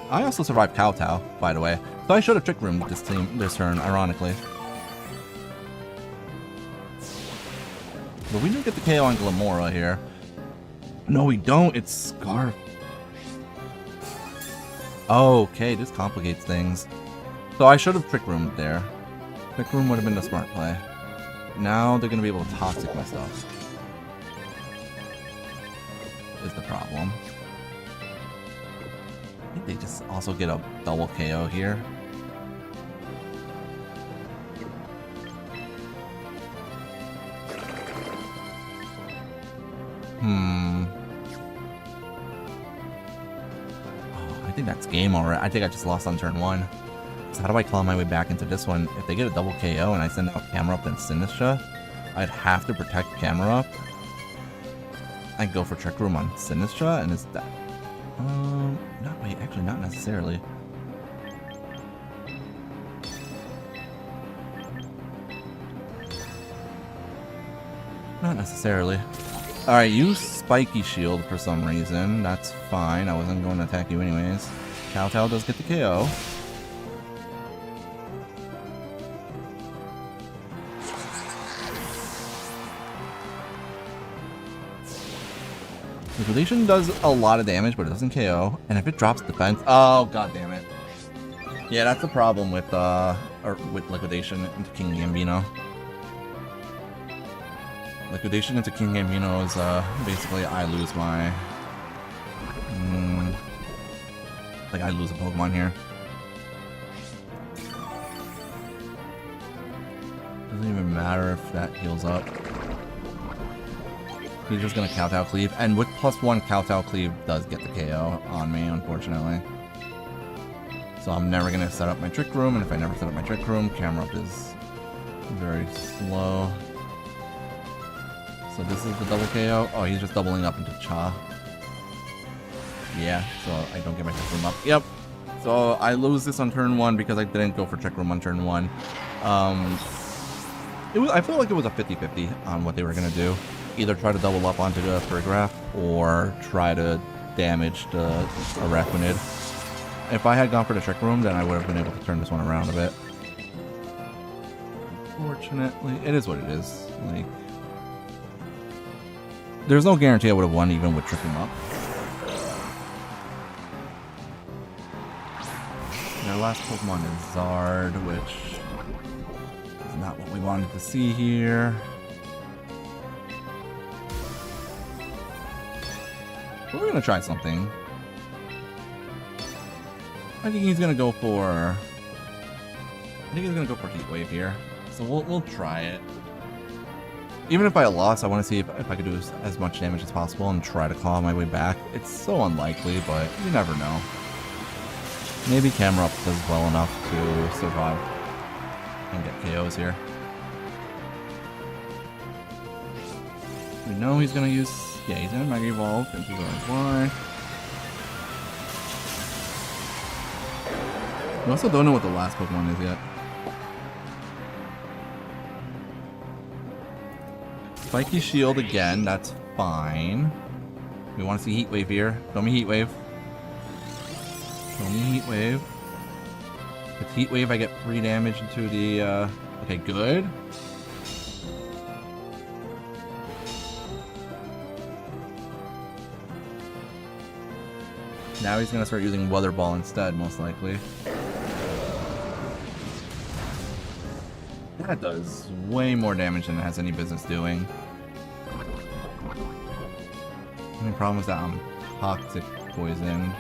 I also survived Kowtow, by the way. So I should have Trick Roomed this turn, ironically. But we do get the KO on Glomora here. No, we don't. It's Scarf. Okay, this complicates things. So I should have Trick Roomed there. Trick Room would have been the smart play. Now they're going to be able to Toxic my stuff. Is the problem. I think they just also get a double KO here. Oh, I think that's game already. I think I just lost on turn 1. So how do I claw my way back into this one? If they get a double KO and I send out Camerupt and Sinistra, I'd have to protect Camerupt. I go for Trick Room on Sinistra, and is that... wait, actually not necessarily. Not necessarily. Alright, use Spiky Shield for some reason. That's fine. I wasn't going to attack you anyways. Kowtow does get the KO. Liquidation does a lot of damage, but it doesn't KO. And if it drops defense... Oh, god damn it. Yeah, that's the problem with Liquidation into Kingambino. Liquidation into Kingambino is basically I lose my... like I lose a Pokemon here. Doesn't even matter if that heals up. He's just gonna Kowtow Cleave, and with +1 Kowtow Cleave does get the KO on me, unfortunately. So I'm never gonna set up my Trick Room, and if I never set up my Trick Room, Camerupt is very slow. So this is the double KO. Oh, he's just doubling up into Cha. Yeah, so I don't get my Trick Room up. Yep. So I lose this on turn 1 because I didn't go for Trick Room on turn 1. I feel like it was a 50-50 on what they were gonna do. Either try to double up onto the Furigraph or try to damage the Araquanid. If I had gone for the Trick Room, then I would have been able to turn this one around a bit. Unfortunately, it is what it is. Like, there's no guarantee I would have won even with Trick Room up. And our last Pokemon is Zard, which is not what we wanted to see here. we're gonna try something. I think he's gonna go for... Heat Wave here. So we'll try it. Even if I lost, I want to see if I could do as much damage as possible and try to claw my way back. It's so unlikely, but you never know. Maybe Camerupt does well enough to survive and get KOs here. We know he's gonna use... Yeah, he's gonna Mega Evolve into the Y. We also don't know what the last Pokemon is yet. Spiky Shield again, that's fine. We want to see Heat Wave here. Show me Heat Wave. Show me Heat Wave. With Heat Wave, I get 3 damage into the... Okay, good. Now he's gonna start using Weather Ball instead, most likely. That does way more damage than it has any business doing. The only problem is that I'm toxic poison.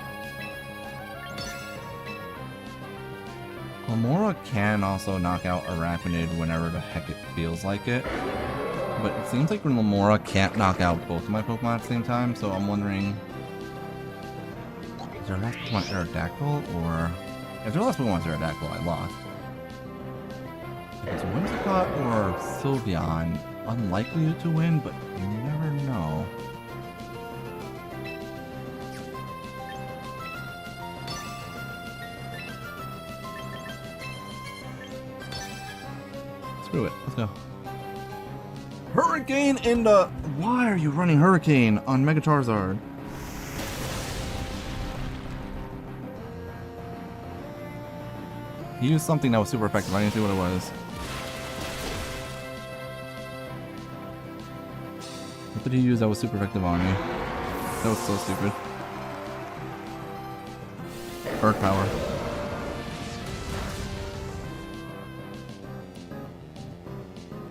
Lamora can also knock out Arachnid whenever the heck it feels like it. But it seems like Lamora can't knock out both of my Pokemon at the same time, so I'm wondering... Is there a last Pokemon Aerodactyl, or... If there's a last Pokemon Aerodactyl, I lost. It's Whimsicott or Sylveon. Unlikely to win, but you never know. Screw it. Let's go. Hurricane in the... Why are you running Hurricane on Mega Charizard? He used something that was super effective. I didn't see what it was. What did he use that was super effective on me? That was so stupid. Earth Power.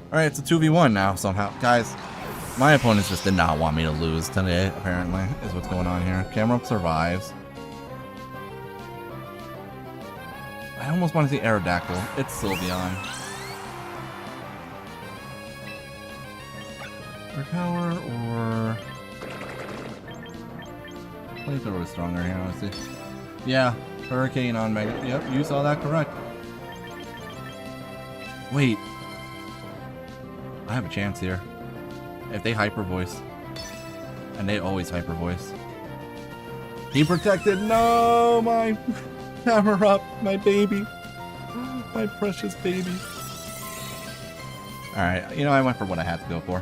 Alright, it's a 2v1 now somehow. Guys, my opponents just did not want me to lose today, apparently, is what's going on here. Camerupt survives. I almost want to see Aerodactyl. It's Sylveon. Earth Power or... Flamethrower is stronger here, honestly. Yeah, Hurricane on Mega. Yep, you saw that correct. Wait. I have a chance here. If they Hyper Voice. And they always Hyper Voice. He protected. No, my Camerupt, my baby. My precious baby. Alright, you know, I went for what I had to go for.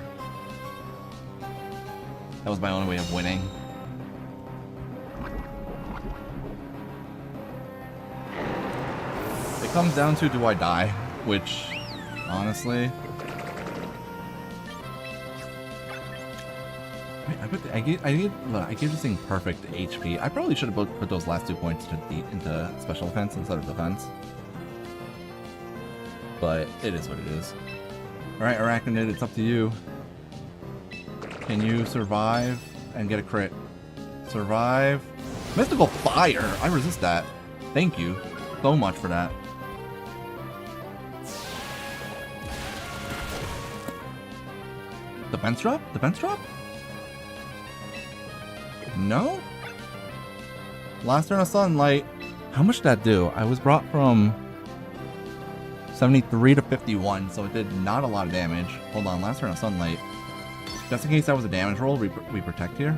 That was my only way of winning. It comes down to, do I die? Which, honestly... I gave this thing perfect HP. I probably should have put those last 2 points into special defense instead of defense. But it is what it is. Alright, Arachnid, it's up to you. Can you survive and get a crit? Survive. Mystical Fire! I resist that. Thank you so much for that. Defense drop? Defense drop? No? Last turn of Sunlight. How much did that do? I was brought from 73 to 51, so it did not a lot of damage. Hold on, last turn of Sunlight. Just in case that was a damage roll, we protect here.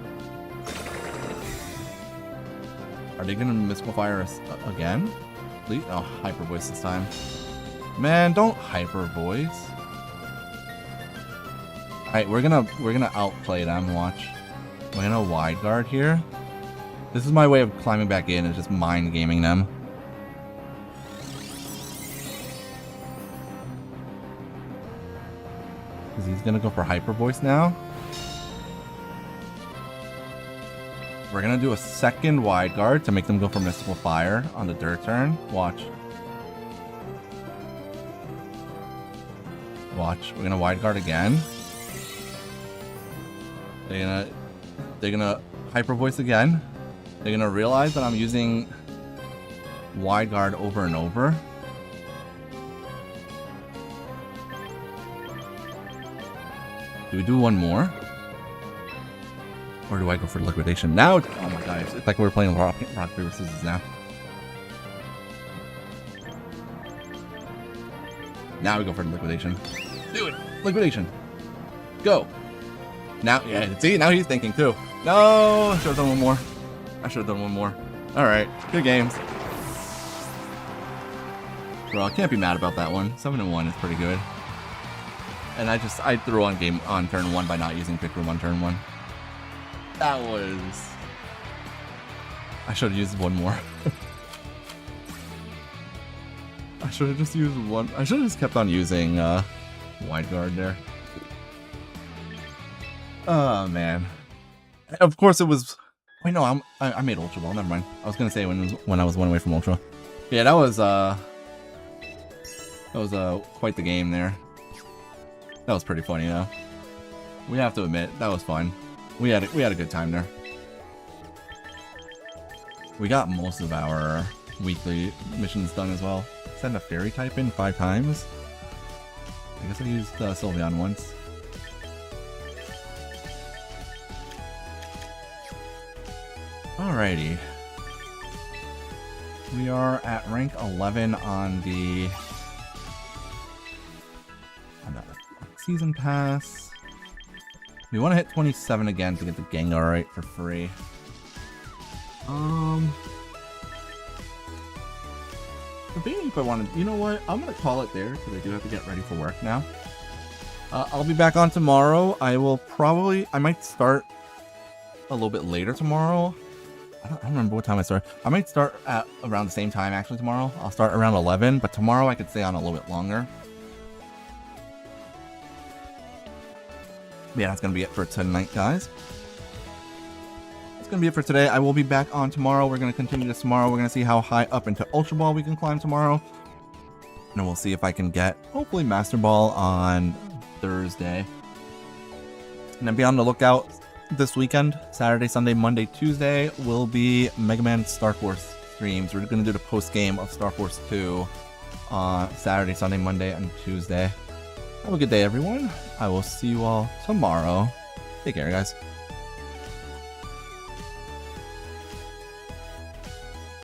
Are they gonna Mystical Fire us again? Please? Oh, Hyper Voice this time. Man, don't Hyper Voice. Alright, we're gonna outplay them, watch. We're gonna Wide Guard here. This is my way of climbing back in, is just mind gaming them. Because he's gonna go for Hyper Voice now. We're gonna do a second Wide Guard to make them go for Mystical Fire on the third turn. Watch. Watch. We're gonna Wide Guard again. They're gonna Hyper Voice again. They're gonna realize that I'm using Wide Guard over and over. Do we do one more? Or do I go for liquidation? Now, oh my god, it's like we're playing rock paper, scissors now. Now we go for liquidation. Do it! Liquidation! Go! Now, yeah, see, now he's thinking too. No! I should have done one more. I should have done one more. Alright, good games. Bro, I can't be mad about that one. 7-1 is pretty good. And I threw on turn 1 by not using Pick Room on turn 1. That was... I should have used one more. I should have just used one. I should have just kept on using Wide Guard there. Oh man. Of course it was... Wait, no, I made Ultra Ball. Never mind. I was gonna say when I was one away from Ultra. Yeah, that was quite the game there. That was pretty funny though. We have to admit that was fun. We had a good time there. We got most of our weekly missions done as well. Send a fairy type in 5 times. I guess I used Sylveon once. Alrighty. We are at rank 11 on the season pass. We want to hit 27 again to get the Gengar right for free. Debating if I want to. You know what? I'm gonna call it there because I do have to get ready for work now. I'll be back on tomorrow. I might start a little bit later tomorrow. I don't remember what time I start. I might start at around the same time actually tomorrow. I'll start around 11, but tomorrow I could stay on a little bit longer. Yeah, that's gonna be it for tonight, guys. That's gonna be it for today. I will be back on tomorrow. We're gonna continue this tomorrow. We're gonna see how high up into Ultra Ball we can climb tomorrow. And we'll see if I can get, hopefully, Master Ball on Thursday. And then be on the lookout this weekend. Saturday, Sunday, Monday, Tuesday will be Mega Man Star Force streams. We're gonna do the post-game of Star Force 2 on Saturday, Sunday, Monday, and Tuesday. Have a good day, everyone. I will see you all tomorrow. Take care, guys.